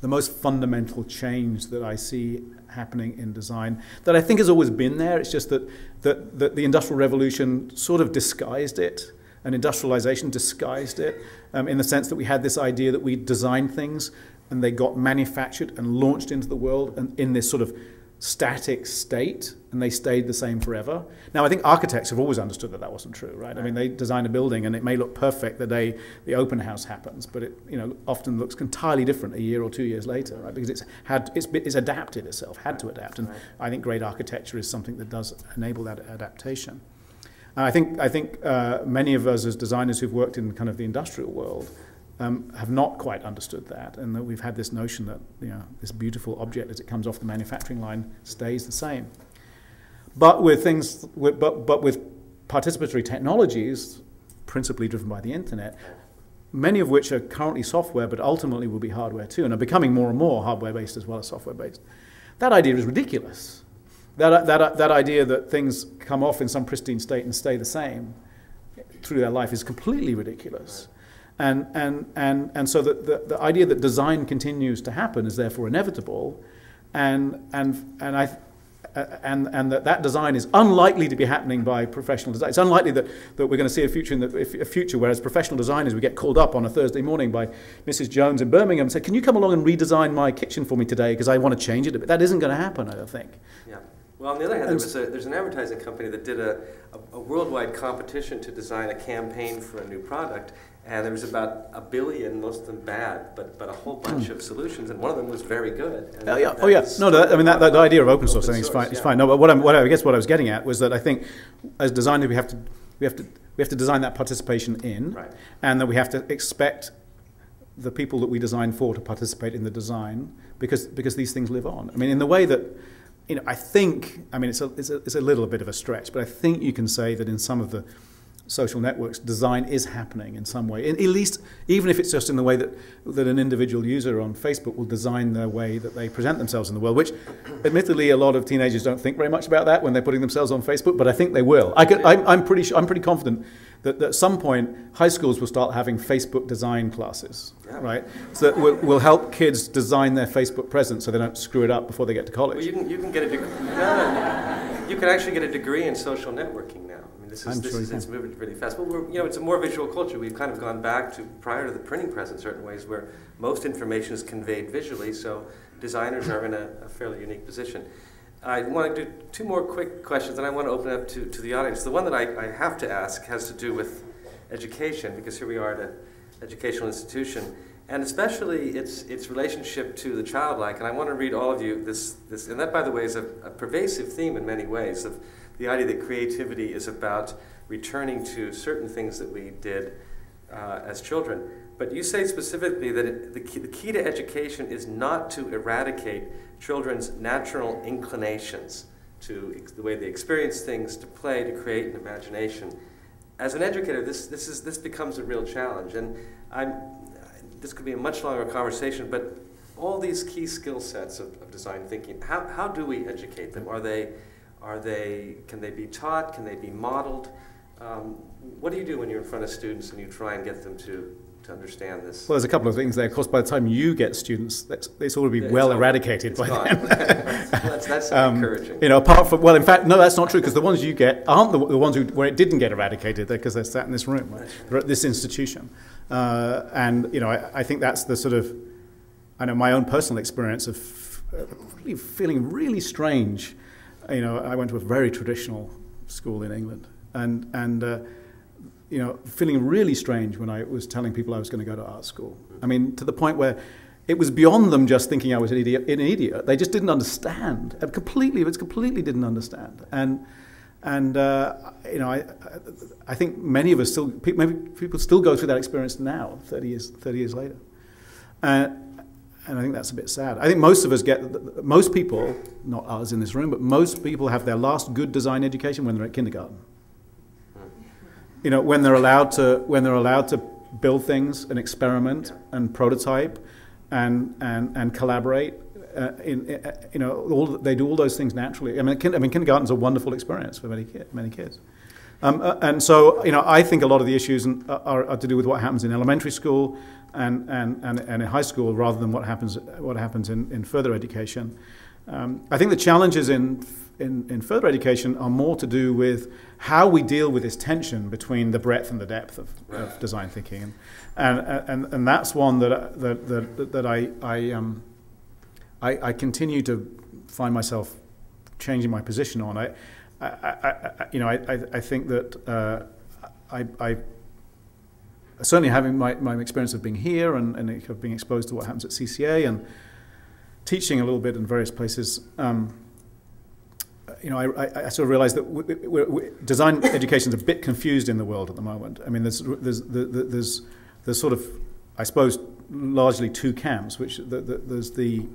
the most fundamental change that I see happening in design, that I think has always been there, it's just that the Industrial Revolution sort of disguised it, and industrialization disguised it, in the sense that we had this idea that we designed things and they got manufactured and launched into the world and in this sort of static state, and they stayed the same forever. Now, I think architects have always understood that wasn't true, right? I mean, they design a building and it may look perfect the day the open house happens, but it often looks entirely different a year or 2 years later, right? Because it's adapted itself, had to adapt, and I think great architecture is something that does enable that adaptation. I think many of us as designers who've worked in kind of the industrial world have not quite understood that, and that we've had this notion that this beautiful object as it comes off the manufacturing line stays the same. But with participatory technologies, principally driven by the internet, many of which are currently software, but ultimately will be hardware too, and are becoming more and more hardware-based as well as software-based. That idea is ridiculous. That idea that things come off in some pristine state and stay the same through their life is completely ridiculous. And so the idea that design continues to happen is therefore inevitable, and that design is unlikely to be happening by professional design. It's unlikely that we're going to see a future where as professional designers we get called up on a Thursday morning by Mrs. Jones in Birmingham and say, can you come along and redesign my kitchen for me today because I want to change it a bit. That isn't going to happen, I don't think.
Yeah. Well, on the other hand, there's an advertising company that did a worldwide competition to design a campaign for a new product, and there was about 1 billion, most of them bad, but a whole bunch of solutions, and one of them was very good. And
yeah. No, the idea of open source, I think is fine. It's fine. No, but I guess what I was getting at was that I think as designers we have to design that participation in,
right, and
that we have to expect the people that we design for to participate in the design because these things live on. I mean, in the way that, I think, it's a little bit of a stretch, but I think you can say that in some of the social networks, design is happening in some way. At least, even if it's just in the way that an individual user on Facebook will design their way that they present themselves in the world, which, admittedly, a lot of teenagers don't think very much about that when they're putting themselves on Facebook, but I think they will. I'm pretty confident that at some point, high schools will start having Facebook design classes, right? So that will help kids design their Facebook presence so they don't screw it up before they get to college.
Well, you can get a degree. You can actually get a degree in social networking now. It's moving really fast. But it's a more visual culture. We've kind of gone back to prior to the printing press in certain ways, where most information is conveyed visually. So designers are in a fairly unique position. I want to do 2 more quick questions, and I want to open up to the audience. The one that I have to ask has to do with education, because here we are at an educational institution, and especially its relationship to the childlike. And I want to read all of you this, and that, by the way, is a pervasive theme in many ways of the idea that creativity is about returning to certain things that we did as children. But you say specifically that the key to education is not to eradicate children's natural inclinations to the way they experience things, to play, to create an imagination. As an educator, this becomes a real challenge, and this could be a much longer conversation. But all these key skill sets of design thinking, how do we educate them? Can they be taught? Can they be modeled? What do you do when you're in front of students and you try and get them to understand this?
Well, there's a couple of things there. Of course, by the time you get students, it's already well eradicated by then.
That's encouraging.
Apart from, well, in fact, no, that's not true, because the ones you get aren't the ones where it didn't get eradicated, because they're sat in this room, right? They're at this institution. I think that's the sort of, I know my own personal experience of feeling really strange. I went to a very traditional school in England, and feeling really strange when I was telling people I was going to go to art school. I mean, to the point where it was beyond them just thinking I was an idiot. They just didn't understand. Completely didn't understand. I think many of us maybe people still go through that experience now, 30 years later. And I think that's a bit sad. I think most people, not us in this room, but most people have their last good design education when they're at kindergarten. When they're allowed to build things and experiment and prototype and collaborate. They do all those things naturally. I mean, kindergarten's a wonderful experience for many kids. And so, I think a lot of the issues are to do with what happens in elementary school and in high school, rather than what happens in further education. I think the challenges in further education are more to do with how we deal with this tension between the breadth and the depth of design thinking, and that's one that I continue to find myself changing my position on. I think that I certainly, having my experience of being here and of being exposed to what happens at CCA and teaching a little bit in various places, I sort of realized that design education is a bit confused in the world at the moment. I mean, there's sort of, I suppose, largely 2 camps. Which there's the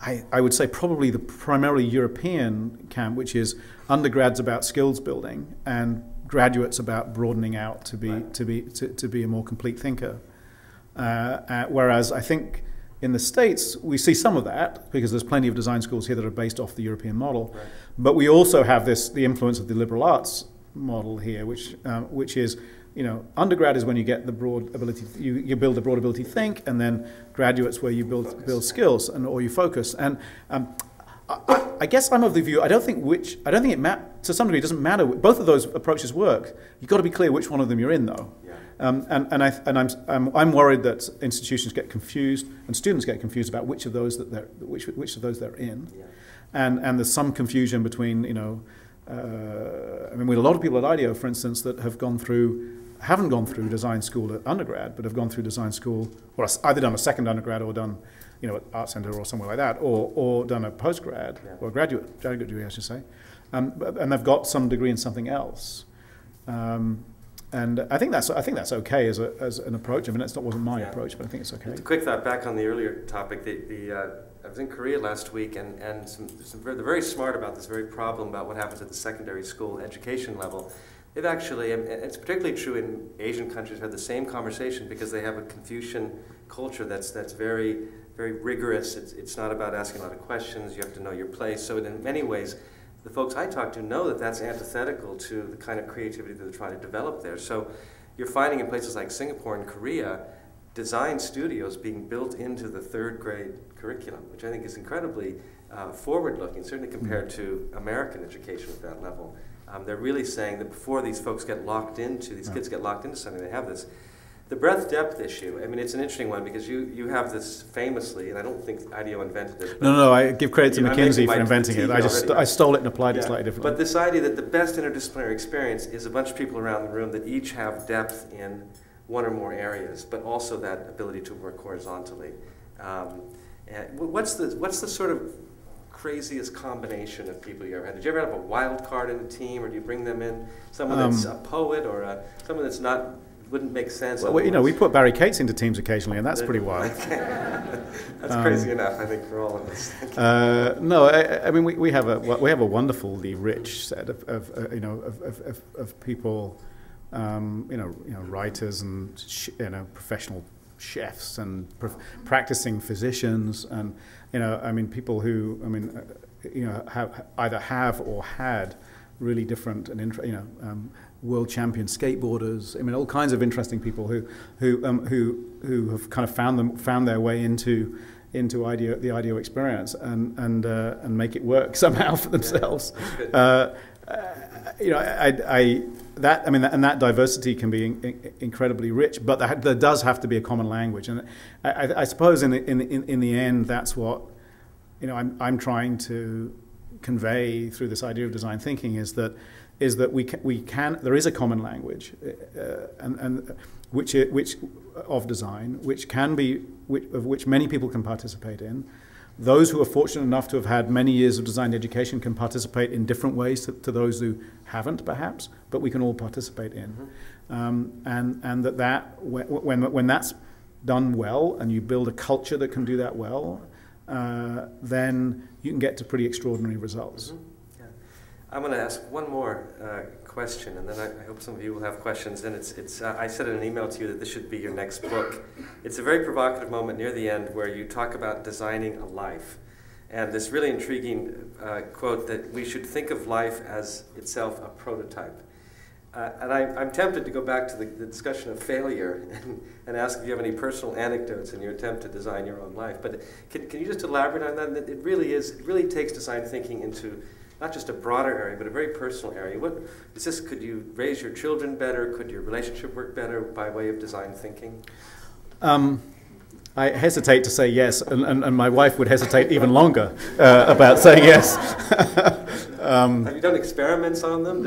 I would say probably the primarily European camp, which is undergrads about skills building and graduates about broadening out to be a more complete thinker. Whereas I think in the States we see some of that, because there's plenty of design schools here that are based off the European model. Right. But we also have the influence of the liberal arts model here, which is undergrad is when you get the broad ability, you build the broad ability to think, and then graduate's where you build skills or you focus. And I guess I'm of the view, I don't think to some degree it doesn't matter. Both of those approaches work. You've got to be clear which one of them you're in, though.
Yeah.
I'm worried that institutions get confused and students get confused about which of those they're in.
Yeah.
And there's some confusion between, we have a lot of people at IDEO, for instance, that haven't gone through design school at undergrad, but have gone through design school, or either done a second undergrad or done, at Art Center or somewhere like that, or done a postgrad, or a graduate degree, I should say, and they've got some degree in something else. And I think that's okay as an approach. I mean, that wasn't my approach, but I think it's okay.
A quick thought back on the earlier topic. I was in Korea last week, and they're very smart about this very problem about what happens at the secondary school education level. They've actually, and it's particularly true in Asian countries, had the same conversation because they have a Confucian culture that's very, very rigorous. It's not about asking a lot of questions. You have to know your place. So in many ways, the folks I talk to know that that's antithetical to the kind of creativity that they're trying to develop there. So you're finding in places like Singapore and Korea, design studios being built into the third grade curriculum, which I think is incredibly forward-looking, certainly compared to American education at that level. They're really saying that before these kids get locked into something, they have this. The breadth-depth issue, I mean, it's an interesting one because you have this famously, and I don't think IDEO invented it.
No, I give credit to McKinsey for inventing it. I stole it and applied it slightly differently.
But this idea that the best interdisciplinary experience is a bunch of people around the room that each have depth in one or more areas, but also that ability to work horizontally. And what's the sort of craziest combination of people you ever had? Did you ever have a wild card in a team, or do you bring them in someone that's a poet or someone that's not? Wouldn't make sense.
Well, we put Barry Cates into teams occasionally, and that's pretty wild.
That's crazy enough, I think, for all of us.
No, I mean we have a wonderfully rich set of people, writers and professional chefs and practicing physicians, and people who have or had really different and world champion skateboarders. I mean, all kinds of interesting people who have kind of found their way into the IDEO experience and make it work somehow for themselves. That diversity can be incredibly rich, but there does have to be a common language, and I suppose in the end that's what I'm trying to convey through this idea of design thinking is that there is a common language and which of design which many people can participate in. Those who are fortunate enough to have had many years of design education can participate in different ways to those who haven't, perhaps, but we can all participate in. And that when that's done well and you build a culture that can do that well, then you can get to pretty extraordinary results.
Yeah. I'm going to ask one more question, and then I hope some of you will have questions. And I said in an email to you that this should be your next book. It's a very provocative moment near the end where you talk about designing a life. And this really intriguing quote that we should think of life as itself a prototype. And I'm tempted to go back to the discussion of failure and ask if you have any personal anecdotes in your attempt to design your own life. But can you just elaborate on that? It really takes design thinking into not just a broader area, but a very personal area. What is this? Could you raise your children better? Could your relationship work better by way of design thinking?
I hesitate to say yes, and my wife would hesitate even longer about saying yes.
Have you done experiments on them?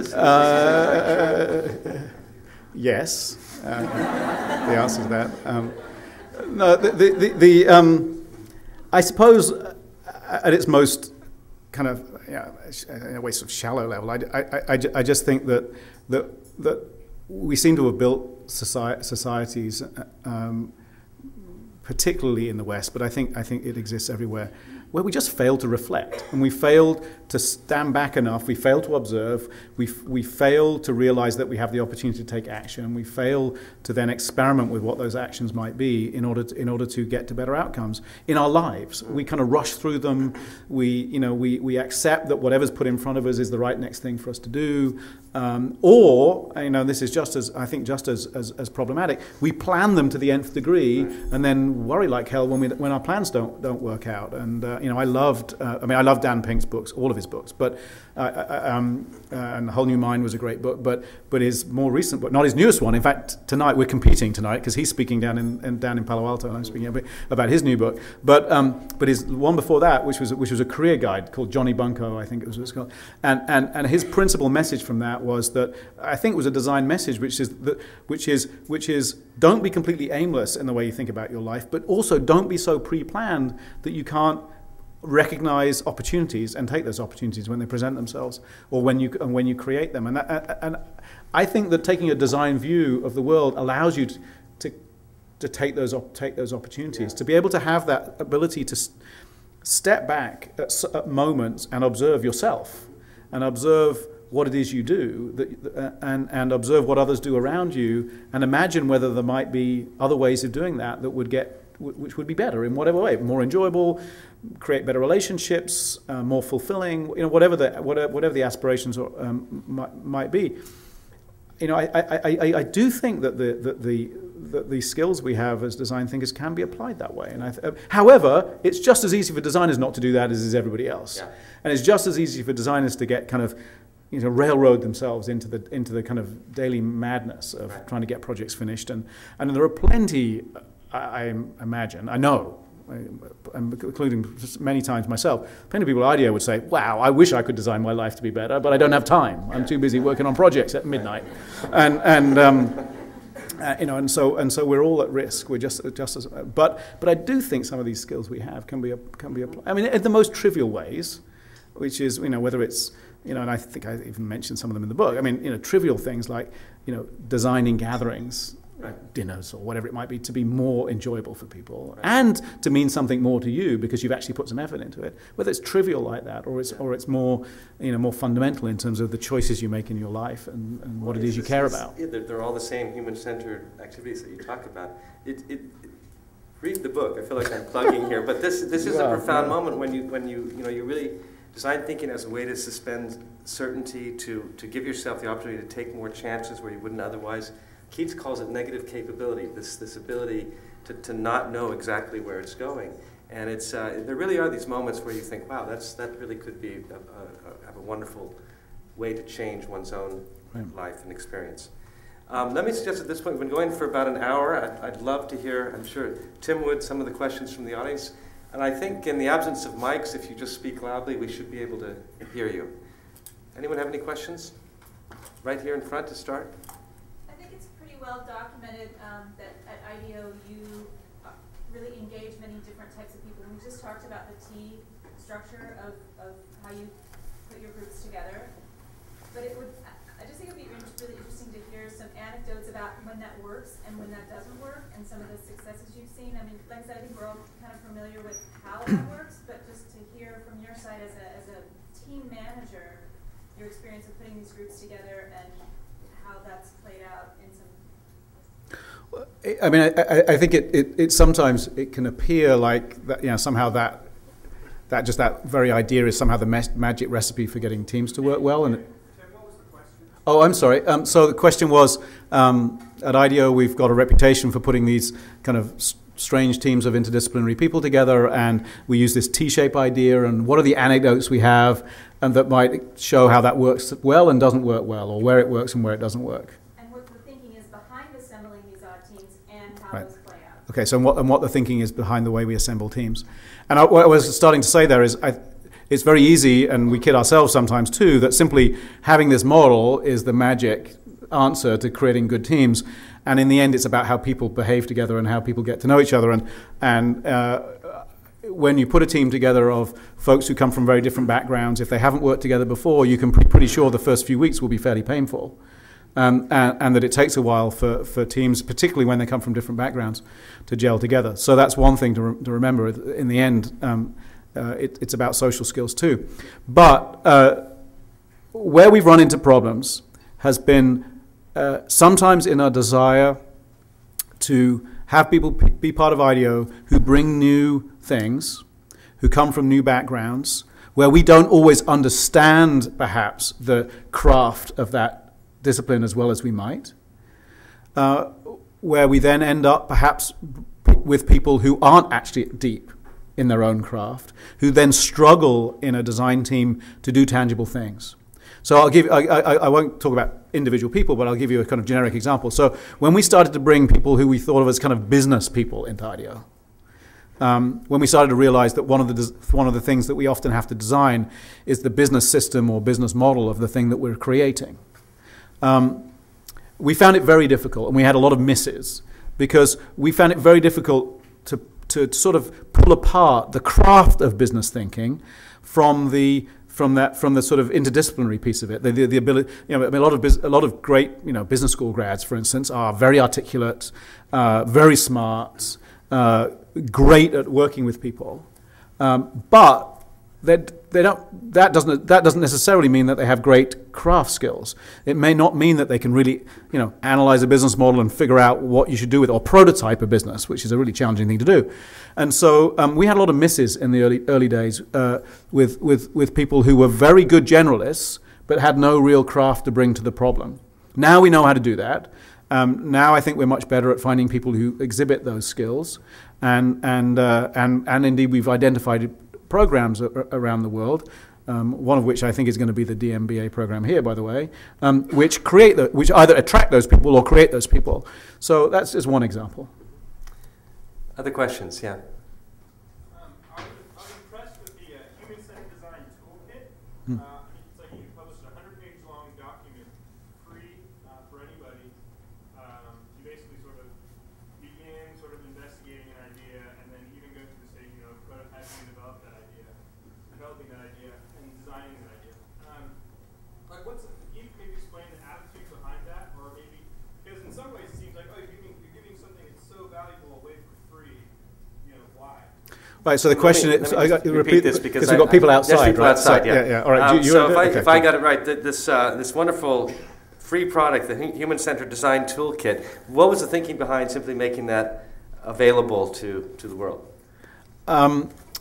Yes. The answer to that. No, I suppose at its most kind of in a way sort of shallow level, I just think that we seem to have built societies, particularly in the West, but I think it exists everywhere, where we just failed to reflect, and we failed to stand back enough, we failed to observe, we failed to realize that we have the opportunity to take action, and we fail to then experiment with what those actions might be in order to get to better outcomes in our lives. We kind of rush through them, we accept that whatever's put in front of us is the right next thing for us to do, or, this is just as problematic, we plan them to the nth degree and then worry like hell when our plans don't work out. And I love Dan Pink's books, all of his books, but and The Whole New Mind was a great book, but his more recent book, not his newest one. In fact, tonight we're competing because he's speaking down in Palo Alto, and I'm speaking about his new book. But his one before that, which was a career guide called Johnny Bunko, I think it was what it's called, and his principal message from that was that I think it was a design message, which is don't be completely aimless in the way you think about your life, but also don't be so pre-planned that you can't recognize opportunities and take those opportunities when they present themselves, or when you create them. And I think that taking a design view of the world allows you to take those opportunities, to be able to have that ability to step back at moments and observe yourself, and observe what it is you do, and observe what others do around you, and imagine whether there might be other ways of doing that which would be better in whatever way, more enjoyable, create better relationships, more fulfilling, whatever the aspirations might be. I do think that the skills we have as design thinkers can be applied that way. And however, it's just as easy for designers not to do that as is everybody else. Yeah. And it's just as easy for designers to get kind of railroad themselves into the kind of daily madness of trying to get projects finished. And there are plenty, I imagine, I know, including many times myself, plenty of people at IDEO would say, wow, I wish I could design my life to be better, but I don't have time. I'm too busy working on projects at midnight. And so we're all at risk. We're just as, but I do think some of these skills we have can be applied. I mean, in the most trivial ways, which is, whether it's, and I think I even mentioned some of them in the book. I mean, trivial things like, designing gatherings, dinners or whatever it might be, to be more enjoyable for people, and to mean something more to you because you've actually put some effort into it. Whether it's trivial like that, or it's more, more fundamental in terms of the choices you make in your life and what it is you care about.
Yeah, they're all the same human-centered activities that you talk about. Read the book. I feel like I'm plugging here, but this is a profound moment when you really design thinking as a way to suspend certainty, to give yourself the opportunity to take more chances where you wouldn't otherwise. Keats calls it negative capability, this ability to not know exactly where it's going. And there really are these moments where you think, wow, that really could be have a wonderful way to change one's own life and experience. Let me suggest at this point, we've been going for about an hour. I'd love to hear, I'm sure, Tim would, some of the questions from the audience. And I think in the absence of mics, if you just speak loudly, we should be able to hear you. Anyone have any questions? Right here in front to start.
I think it's pretty well documented that at IDEO you really engage many different types of people. We just talked about the T structure of how you put your groups together. But I just think it would be really interesting to hear some anecdotes about when that works and when that doesn't work, and some of the successes you've seen. I mean, like I said, I think we're all kind of familiar with how that works, but just to hear from your side as a team manager, your experience of putting these groups together and how that's played out in some.
Well, I mean, I think it sometimes it can appear like that, somehow that very idea is somehow the magic recipe for getting teams to work well. And oh, I'm sorry. So the question was, at IDEO, we've got a reputation for putting these kind of strange teams of interdisciplinary people together, and we use this T-shape idea, and what are the anecdotes we have and that might show how that works well and doesn't work well, or where it works and where it doesn't work.
And what the thinking is behind assembling these odd teams and how those play out.
Okay, so what the thinking is behind the way we assemble teams. And what I was starting to say there is, it's very easy, and we kid ourselves sometimes too, that simply having this model is the magic answer to creating good teams. And in the end, it's about how people behave together and how people get to know each other. And when you put a team together of folks who come from very different backgrounds, if they haven't worked together before, you can be pretty sure the first few weeks will be fairly painful. And that it takes a while for teams, particularly when they come from different backgrounds, to gel together. So that's one thing to remember. In the end, it's about social skills too. But where we've run into problems has been sometimes in our desire to have people be part of IDEO who bring new things, who come from new backgrounds, where we don't always understand perhaps the craft of that discipline as well as we might, where we then end up perhaps with people who aren't actually deep in their own craft, who then struggle in a design team to do tangible things. So I won't talk about individual people, but I'll give you a kind of generic example. So when we started to bring people who we thought of as kind of business people into IDEO, when we started to realize that one of the things that we often have to design is the business system or business model of the thing that we're creating, we found it very difficult, and we had a lot of misses, because we found it very difficult to sort of pull apart the craft of business thinking from the sort of interdisciplinary piece of it. The ability, you know, I mean, a lot of great, you know, business school grads, for instance, are very articulate, very smart, great at working with people, but that doesn't necessarily mean that they have great craft skills. It may not mean that they can really, you know, analyze a business model and figure out what you should do with it, or prototype a business, which is a really challenging thing to do. And so we had a lot of misses in the early days with people who were very good generalists but had no real craft to bring to the problem. Now we know how to do that. Now I think we're much better at finding people who exhibit those skills, and indeed we've identified programs around the world, one of which I think is going to be the DMBA program here, by the way, which either attract those people or create those people. So that's just one example.
Other questions? Yeah.
I was impressed with the human-centered design toolkit. It's like you published a 100-page long document, free for anybody. You basically sort of begin sort of investigating an idea, and then even go through the stage, you know, prototyping and developing that idea, and designing that idea. Like, can you maybe explain the attitude behind that, or maybe, because in some ways it seems like, oh, you're giving something that's so valuable away for free, you know, why?
Right, so the question is,
I repeat this because
we've got people outside.
There's people outside, yeah.
Yeah. All right.
So if I got it right, this wonderful free product, the Human-Centered Design Toolkit, what was the thinking behind simply making that available to the world?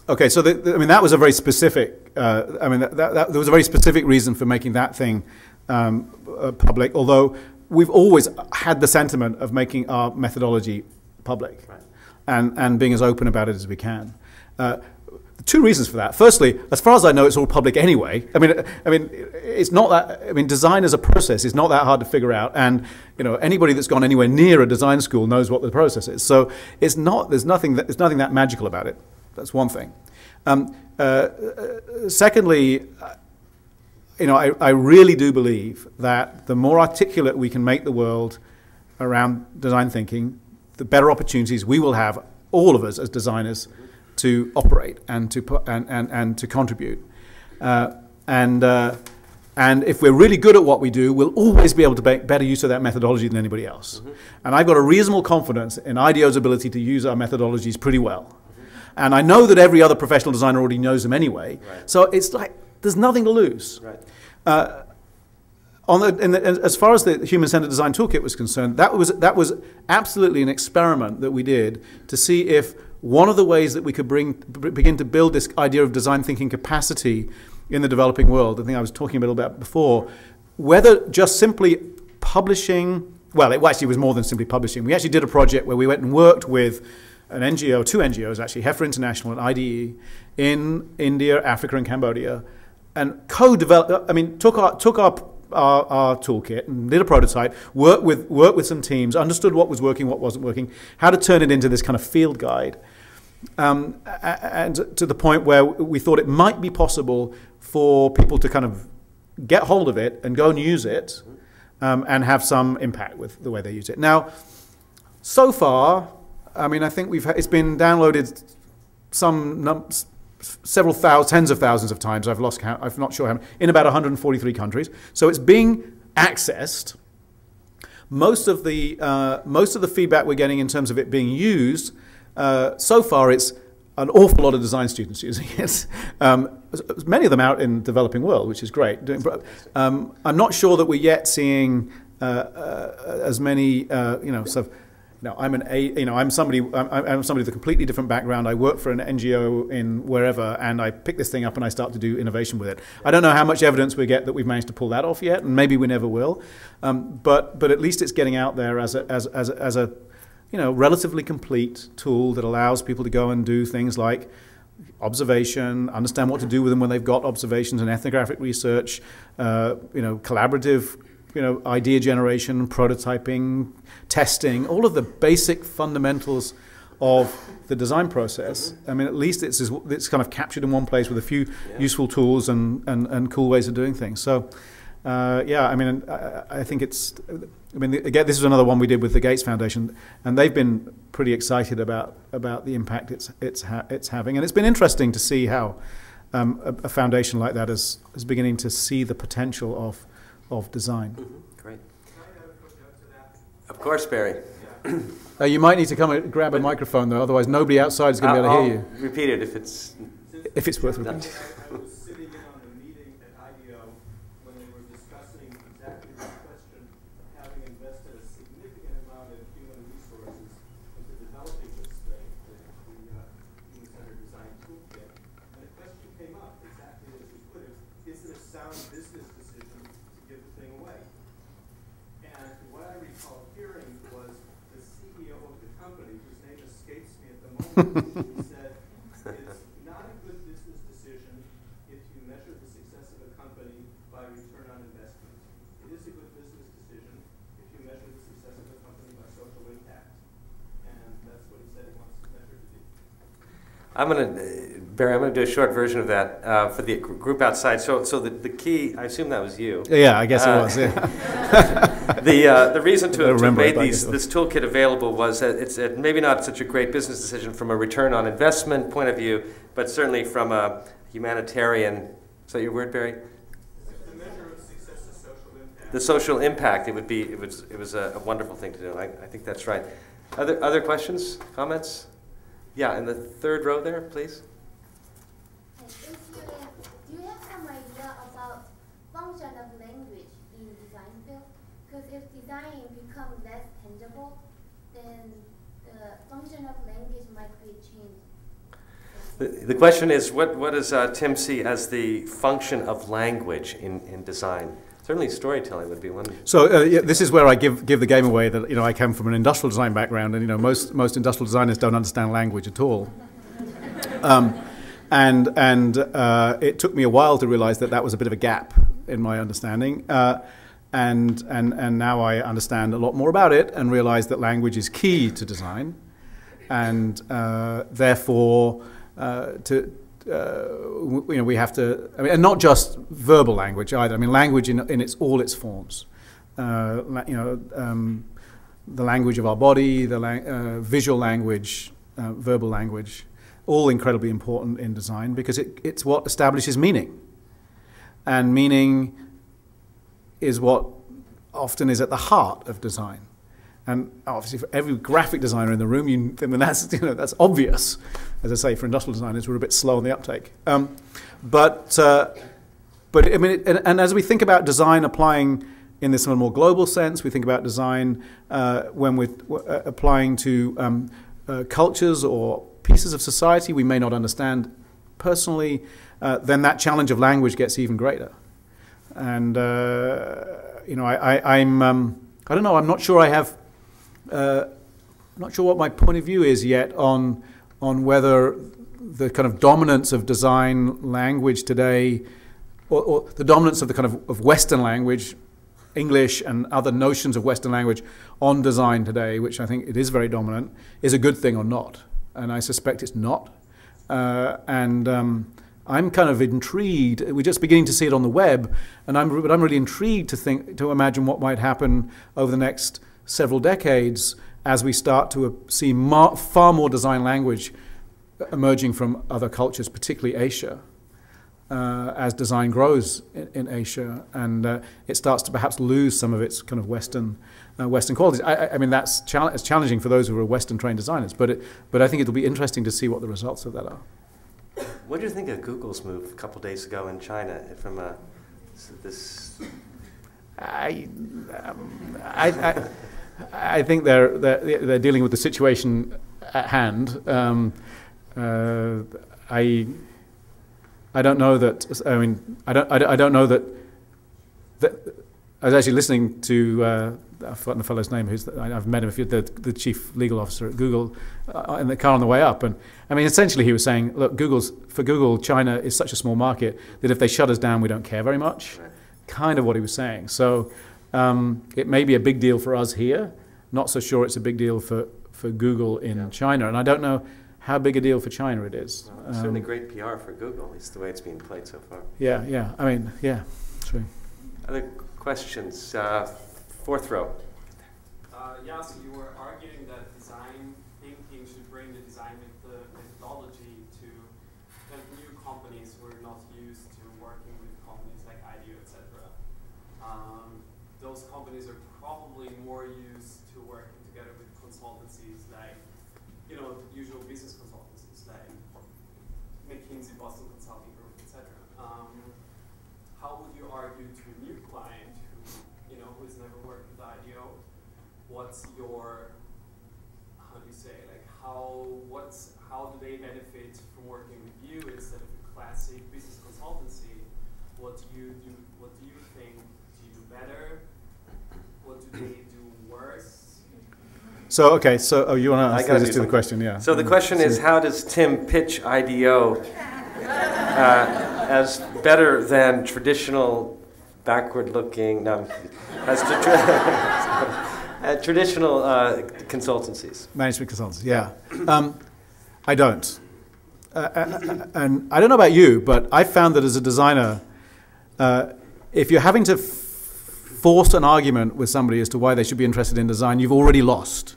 Okay, so I mean that was a very specific. There was a very specific reason for making that thing public. Although we've always had the sentiment of making our methodology public, right, and being as open about it as we can. Two reasons for that. Firstly, as far as I know, it's all public anyway. I mean, it's not that. I mean, design as a process is not that hard to figure out, and you know, anybody that's gone anywhere near a design school knows what the process is. So it's not. There's nothing that magical about it. That's one thing. Secondly, you know, I really do believe that the more articulate we can make the world around design thinking, the better opportunities we will have, all of us as designers, to operate and to contribute. And if we're really good at what we do, we'll always be able to make better use of that methodology than anybody else. Mm-hmm. And I've got a reasonable confidence in IDEO's ability to use our methodologies pretty well. And I know that every other professional designer already knows them anyway. Right. So it's like there's nothing to lose. Right. As far as the Human-Centered Design Toolkit was concerned, that was absolutely an experiment that we did to see if one of the ways that we could begin to build this idea of design thinking capacity in the developing world, the thing I was talking a little about before, whether just simply publishing, well, it actually was more than simply publishing. We actually did a project where we went and worked with an NGO, two NGOs actually, Heifer International and IDE, in India, Africa, and Cambodia, and co-developed. I mean, took our toolkit and did a prototype, worked with some teams, understood what was working, what wasn't working, how to turn it into this kind of field guide, and to the point where we thought it might be possible for people to kind of get hold of it and go and use it, and have some impact with the way they use it. Now, so far, I mean, I think it's been downloaded several tens of thousands of times. I've lost count. I'm not sure how many, in about 143 countries. So it's being accessed. Most of the feedback we're getting in terms of it being used, so far it's an awful lot of design students using it. Many of them out in the developing world, which is great. I'm not sure that we're yet seeing as many, sort of. No, I'm somebody with a completely different background. I work for an NGO in wherever, and I pick this thing up and I start to do innovation with it. I don't know how much evidence we get that we've managed to pull that off yet, and maybe we never will. But at least it's getting out there as a relatively complete tool that allows people to go and do things like observation, understand what to do with them when they've got observations, and ethnographic research, collaborative, idea generation, prototyping, testing, all of the basic fundamentals of the design process. I mean, at least it's kind of captured in one place with a few useful tools and cool ways of doing things. So, I think again, this is another one we did with the Gates Foundation, and they've been pretty excited about the impact it's having, and it's been interesting to see how a foundation like that is beginning to see the potential of design.
Great. Of course, Barry.
You might need to come and grab a microphone, though, otherwise nobody outside is going to be able to hear you.
Repeat it if it's
worth repeating.
I was sitting in on the meeting at IDEO when they were discussing exactly this question of having invested a significant amount of human resources into developing this thing, the Human-Centered Design Toolkit. And the question came up exactly as you put it: is it a sound business decision to give the thing away? And what I recall hearing was the CEO of the company, whose name escapes me at the moment, he said, it's not a good business decision if you measure the success of a company by return on investment. It is a good business decision if you measure the success of a company by social impact. And that's what he said he wants to measure to be.
Barry, I'm going to do a short version of that for the group outside. So the key, I assume that was you.
Yeah, I guess it was. Yeah.
The reason to have made this toolkit available was that it's maybe not such a great business decision from a return on investment point of view, but certainly from a humanitarian. Is that your word, Barry?
The measure of success is social impact.
The social impact. It was a wonderful thing to do. I think that's right. Other questions, comments? Yeah, in the third row there, please.
Do you have some idea about function of language in design field? Because if design becomes less tangible, then the function of language might be changed.
The question is, what does Tim see as the function of language in design? Certainly storytelling would be one.
So this is where I give the game away that I come from an industrial design background, and most industrial designers don't understand language at all. And it took me a while to realize that was a bit of a gap in my understanding. And now I understand a lot more about it and realize that language is key to design, and therefore we have to. And not just verbal language either. Language in all its forms. The language of our body, the visual language, verbal language, all incredibly important in design because it's what establishes meaning, and meaning is what often is at the heart of design. And obviously, for every graphic designer in the room, that's obvious. As I say, for industrial designers, we're a bit slow on the uptake. But as we think about design applying in this sort of more global sense, we think about design when we're applying to cultures or pieces of society we may not understand personally. Then that challenge of language gets even greater. And I don't know. I'm not sure I have. Not sure what my point of view is yet on whether the kind of dominance of design language today, or the dominance of the kind of Western language, English and other notions of Western language on design today, which I think it is very dominant, is a good thing or not. And I suspect it's not. I'm kind of intrigued. We're just beginning to see it on the web, but I'm really intrigued to imagine what might happen over the next several decades as we start to see far more design language emerging from other cultures, particularly Asia. as design grows in Asia, and it starts to perhaps lose some of its kind of Western qualities. I mean, it's challenging for those who are Western-trained designers, but I think it'll be interesting to see what the results of that are.
What do you think of Google's move a couple of days ago in China from this?
I think they're dealing with the situation at hand. I don't know that. I mean, I don't know that. I was actually listening to I've forgotten the fellow's name. I've met him. The chief legal officer at Google in the car on the way up, and I mean, essentially, he was saying, "Look, for Google, China is such a small market that if they shut us down, we don't care very much." Right. Kind of what he was saying. So it may be a big deal for us here. Not so sure it's a big deal for Google in China, and I don't know how big a deal for China it is.
Well, certainly great PR for Google. It's the way it's being played so far.
Yeah. I mean, yeah, true.
Other questions? Fourth row.
So you were arguing that design thinking should bring the design methodology to kind of new companies who are not used to working with companies like IDEO, etc. Those companies are probably more used to working together with consultancies like, usual business consultancies like McKinsey, Boston Consulting Group, etc. How would you argue to a new client who has never worked with IDEO? What's your, how do you say, like how do they benefit from working with you instead of a classic business consultancy? What do you do? What do you think? Do you do better? What do they do worse?
So you want to answer the question? Yeah.
So the question is, how does Tim pitch IDEO as better than traditional backward-looking, traditional consultancies?
Management consultancies, yeah. I don't. And I don't know about you, but I found that as a designer, if you're having to force an argument with somebody as to why they should be interested in design, you've already lost.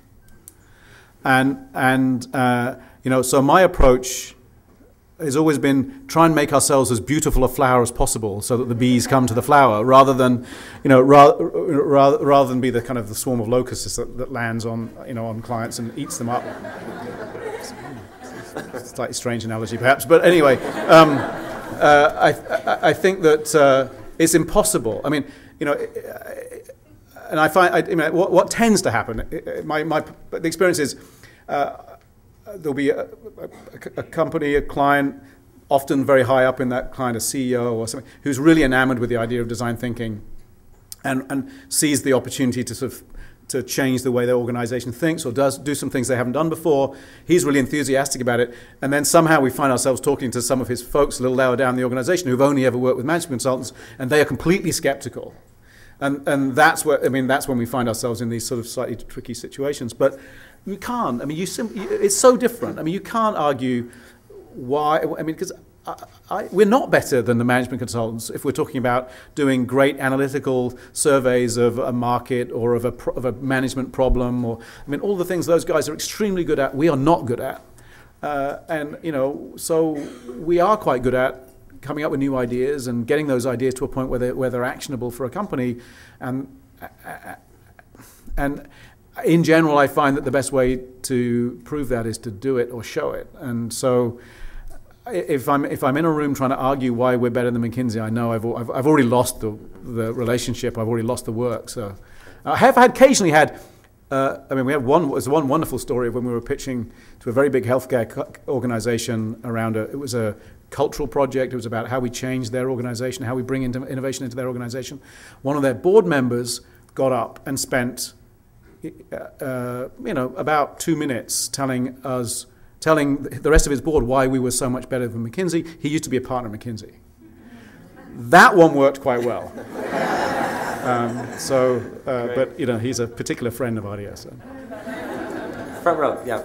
So my approach has always been try and make ourselves as beautiful a flower as possible, so that the bees come to the flower, rather than be the kind of the swarm of locusts that lands on clients and eats them up. Slightly strange analogy, perhaps, but anyway, I think that it's impossible. I mean, and I find what tends to happen. The experience is. There'll be a company, a client, often very high up in that client, a CEO or something, who's really enamored with the idea of design thinking and sees the opportunity to change the way their organization thinks or do some things they haven't done before. He's really enthusiastic about it. And then somehow we find ourselves talking to some of his folks a little lower down the organization who've only ever worked with management consultants, and they are completely skeptical. And that's when we find ourselves in these sort of slightly tricky situations. But you can't. I mean, it's so different. I mean, you can't argue why. I mean, because we're not better than the management consultants if we're talking about doing great analytical surveys of a market or of a management problem. Or I mean, all the things those guys are extremely good at, we are not good at. So we are quite good at coming up with new ideas and getting those ideas to a point where they're actionable for a company, and in general, I find that the best way to prove that is to do it or show it. And so, if I'm in a room trying to argue why we're better than McKinsey, I know I've already lost the relationship. I've already lost the work. So, I have occasionally had. We have one wonderful story of when we were pitching to a very big healthcare organization around it was a cultural project. It was about how we change their organization, how we bring innovation into their organization. One of their board members got up and spent about 2 minutes telling the rest of his board why we were so much better than McKinsey. He used to be a partner at McKinsey. That one worked quite well. But he's a particular friend of IDEO. So.
Front row, yeah.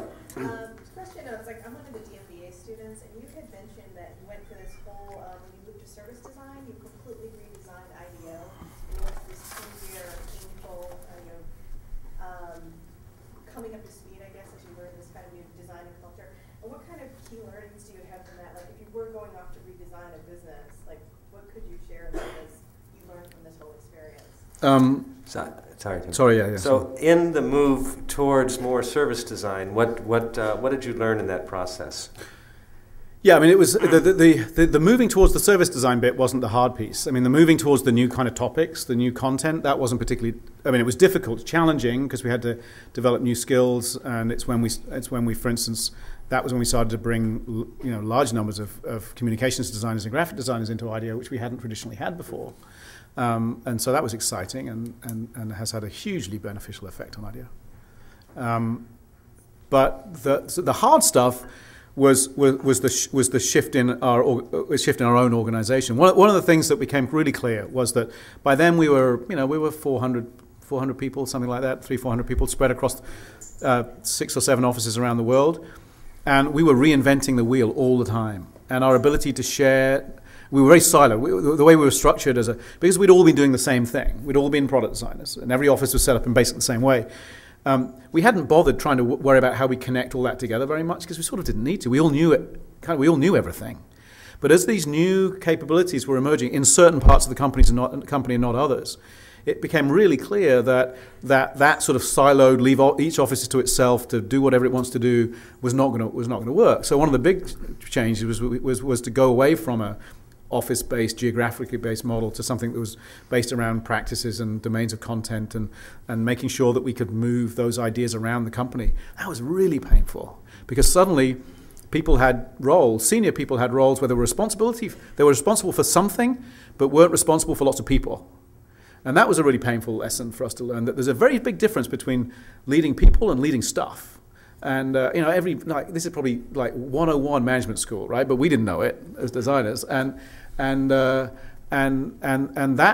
Question, I'm one of the DMBA students, and you had mentioned that you went for this whole, when you moved to service design, you completely redesigned IDEO. You went through this 2-year painful, coming up to speed, I guess, as you learn this kind of new design and culture. And what kind of key learnings do you have from that? Like, if you were going off to redesign a business,
Sorry, Tim.
Sorry, yeah.
So, in the move towards more service design, what did you learn in that process?
Yeah, I mean, it was the moving towards the service design bit wasn't the hard piece. I mean, the moving towards the new kind of topics, the new content, that wasn't particularly. I mean, it was difficult, challenging, because we had to develop new skills, and it's when we, for instance, that was when we started to bring large numbers of communications designers and graphic designers into IDEO, which we hadn't traditionally had before. And so that was exciting and has had a hugely beneficial effect on IDEO. But the hard stuff was the shift in our own organization. One of the things that became really clear was that by then we were 400 people, something like that, 300-400 people spread across 6 or 7 offices around the world, and we were reinventing the wheel all the time. And our ability to share. We were very siloed. The way we were structured because we'd all been doing the same thing. We'd all been product designers, and every office was set up in basically the same way. We hadn't bothered trying to worry about how we connect all that together very much, because we sort of didn't need to. We all knew it. We all knew everything. But as these new capabilities were emerging in certain parts of the company and not others, it became really clear that sort of siloed, leave each office to itself to do whatever it wants to do was not going to work. So one of the big changes was to go away from a office-based, geographically based model to something that was based around practices and domains of content and making sure that we could move those ideas around the company. That was really painful, because suddenly people had roles, senior people had roles where they were responsible for something but weren't responsible for lots of people. And that was a really painful lesson for us to learn, that there's a very big difference between leading people and leading stuff. And this is probably like 101 management school, right? But we didn't know it as designers. And that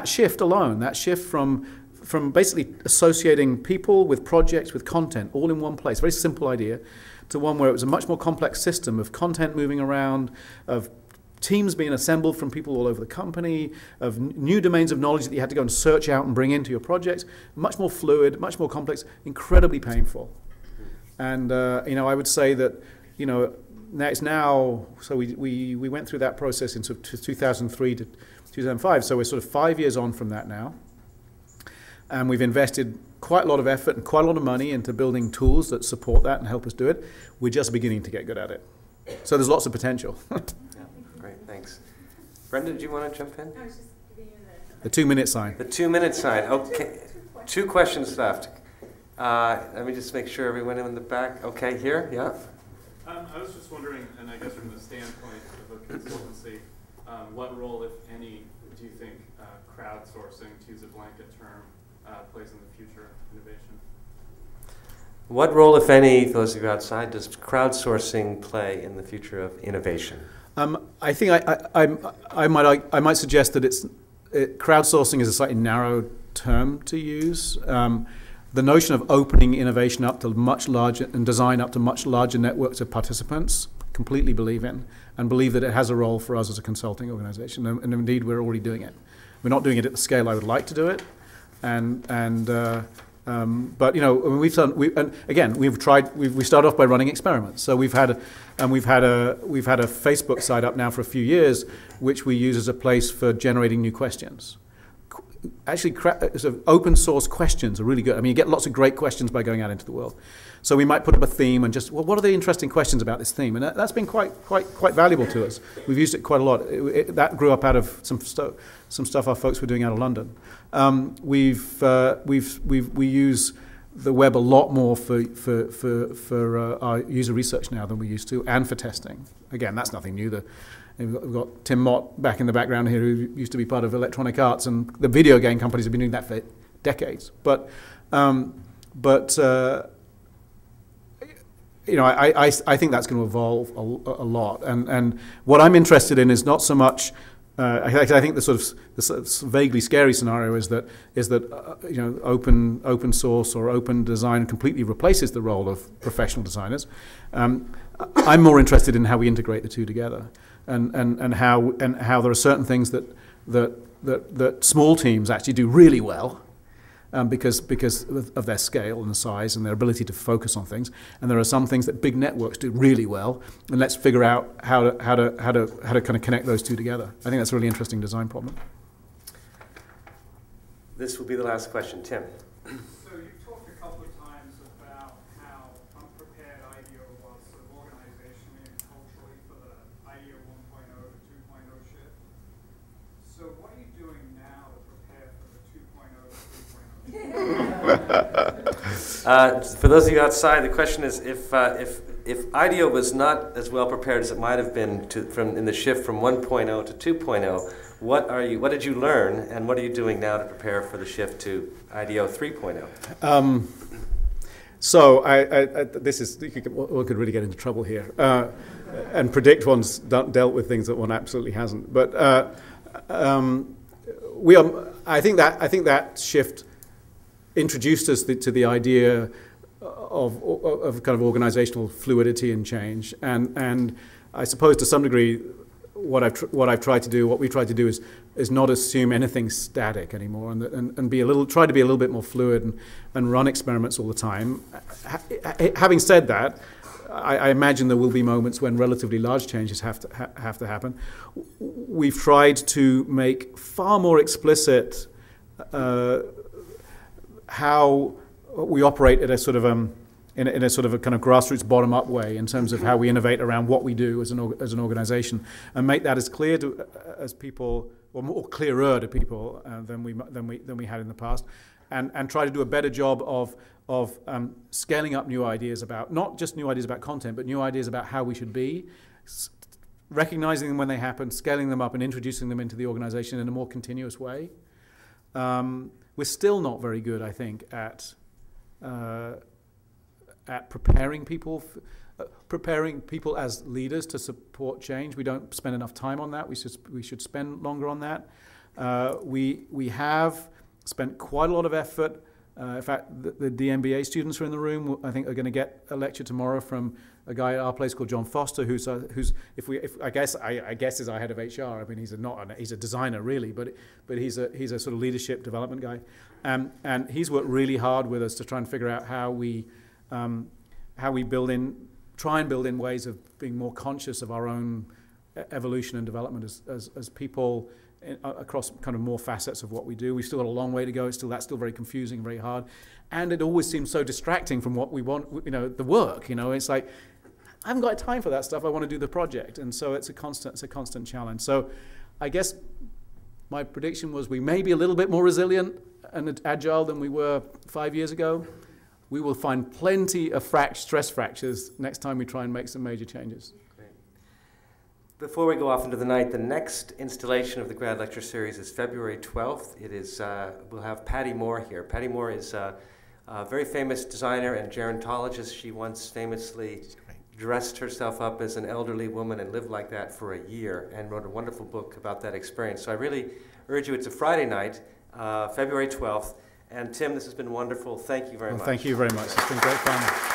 shift alone, that shift from basically associating people with projects with content all in one place, very simple idea, to one where it was a much more complex system of content moving around, of teams being assembled from people all over the company, of new domains of knowledge that you had to go and search out and bring into your projects, much more fluid, much more complex, incredibly painful. And I would say that it's now. So we went through that process in sort of 2003 to 2005. So we're sort of 5 years on from that now, and we've invested quite a lot of effort and quite a lot of money into building tools that support that and help us do it. We're just beginning to get good at it. So there's lots of potential.
Yeah, great, thanks. Brenda, did you want to jump in?
I was just giving you
The 2-minute sign.
The 2-minute sign. Okay, 2 questions left. Let me just make sure everyone in the back. Okay, here, yeah.
I was just wondering, and I guess from the standpoint of a consultancy, what role, if any, do you think crowdsourcing, to use a blanket term, plays in the future of innovation?
What role, if any, those of you outside, does crowdsourcing play in the future of innovation?
I think I might suggest that crowdsourcing is a slightly narrow term to use. The notion of opening innovation up to much larger and design up to much larger networks of participants, completely believe in, and believe that it has a role for us as a consulting organization. And indeed, we're already doing it. We're not doing it at the scale I would like to do it, but we've tried. We started off by running experiments. So we've had a Facebook site up now for a few years, which we use as a place for generating new questions. Actually, sort of open source questions are really good. I mean, you get lots of great questions by going out into the world. So we might put up a theme and just, what are the interesting questions about this theme? And that's been quite valuable to us. We've used it quite a lot. That grew up out of some stuff our folks were doing out of London. We use the web a lot more for our user research now than we used to, and for testing. Again, that's nothing new. We've got Tim Mott back in the background here, who used to be part of Electronic Arts, and the video game companies have been doing that for decades. But I think that's going to evolve a lot. And what I'm interested in is not so much. I think the sort of vaguely scary scenario is that open source or open design completely replaces the role of professional designers. I'm more interested in how we integrate the two together. And how there are certain things that small teams actually do really well, because of their scale and size and their ability to focus on things, and there are some things that big networks do really well. And let's figure out how to kind of connect those two together. I think that's a really interesting design problem.
this will be the last question. Tim.
So you've talked a couple of times about how unprepared IDEO was sort of organizationally and culturally for the IDEO 1.0 to 2.0 shift. So what are you doing now to prepare for the 2.0 to 3.0?
For those of you outside, the question is if IDEO was not as well prepared as it might have been in the shift from 1.0 to 2.0, what did you learn, and what are you doing now to prepare for the shift to IDEO 3.0?
So this is one could really get into trouble here, and predict one's dealt with things that one absolutely hasn't. But I think that shift introduced us to the idea of kind of organizational fluidity and change, and I suppose to some degree what we try to do is not assume anything static anymore, and try to be a little bit more fluid and run experiments all the time. Having said that, I imagine there will be moments when relatively large changes have to happen. We've tried to make far more explicit how we operate at a sort of in a sort of a kind of grassroots bottom-up way in terms of how we innovate around what we do as an organization, and make that as clear as people, or more clearer to people than we had in the past, and try to do a better job of scaling up new ideas about, not just new ideas about content, but new ideas about how we should be, recognizing them when they happen, scaling them up, and introducing them into the organization in a more continuous way. We're still not very good, I think, at preparing people as leaders to support change. We don't spend enough time on that. We should spend longer on that. We have spent quite a lot of effort. In fact, the DMBA students are in the room. I think are going to get a lecture tomorrow from a guy at our place called John Foster, who's I guess is our head of HR. I mean, he's a designer really, but he's a sort of leadership development guy, and he's worked really hard with us to try and figure out how we try and build in ways of being more conscious of our own evolution and development as people across kind of more facets of what we do. We've still got a long way to go. That's still very confusing, very hard, and it always seems so distracting from what we want. The work. It's like, I haven't got time for that stuff. I want to do the project, and so it's a constant challenge. So, I guess my prediction was we may be a little bit more resilient and agile than we were 5 years ago. We will find plenty of stress fractures next time we try and make some major changes.
Great. Before we go off into the night, the next installation of the grad lecture series is February 12th. It is, we'll have Patty Moore here. Patty Moore is a very famous designer and gerontologist. She once famously dressed herself up as an elderly woman and lived like that for a year, and wrote a wonderful book about that experience. So I really urge you, it's a Friday night, February 12th. And Tim, this has been wonderful. Thank you very much.
Thank you very much. It's been great fun.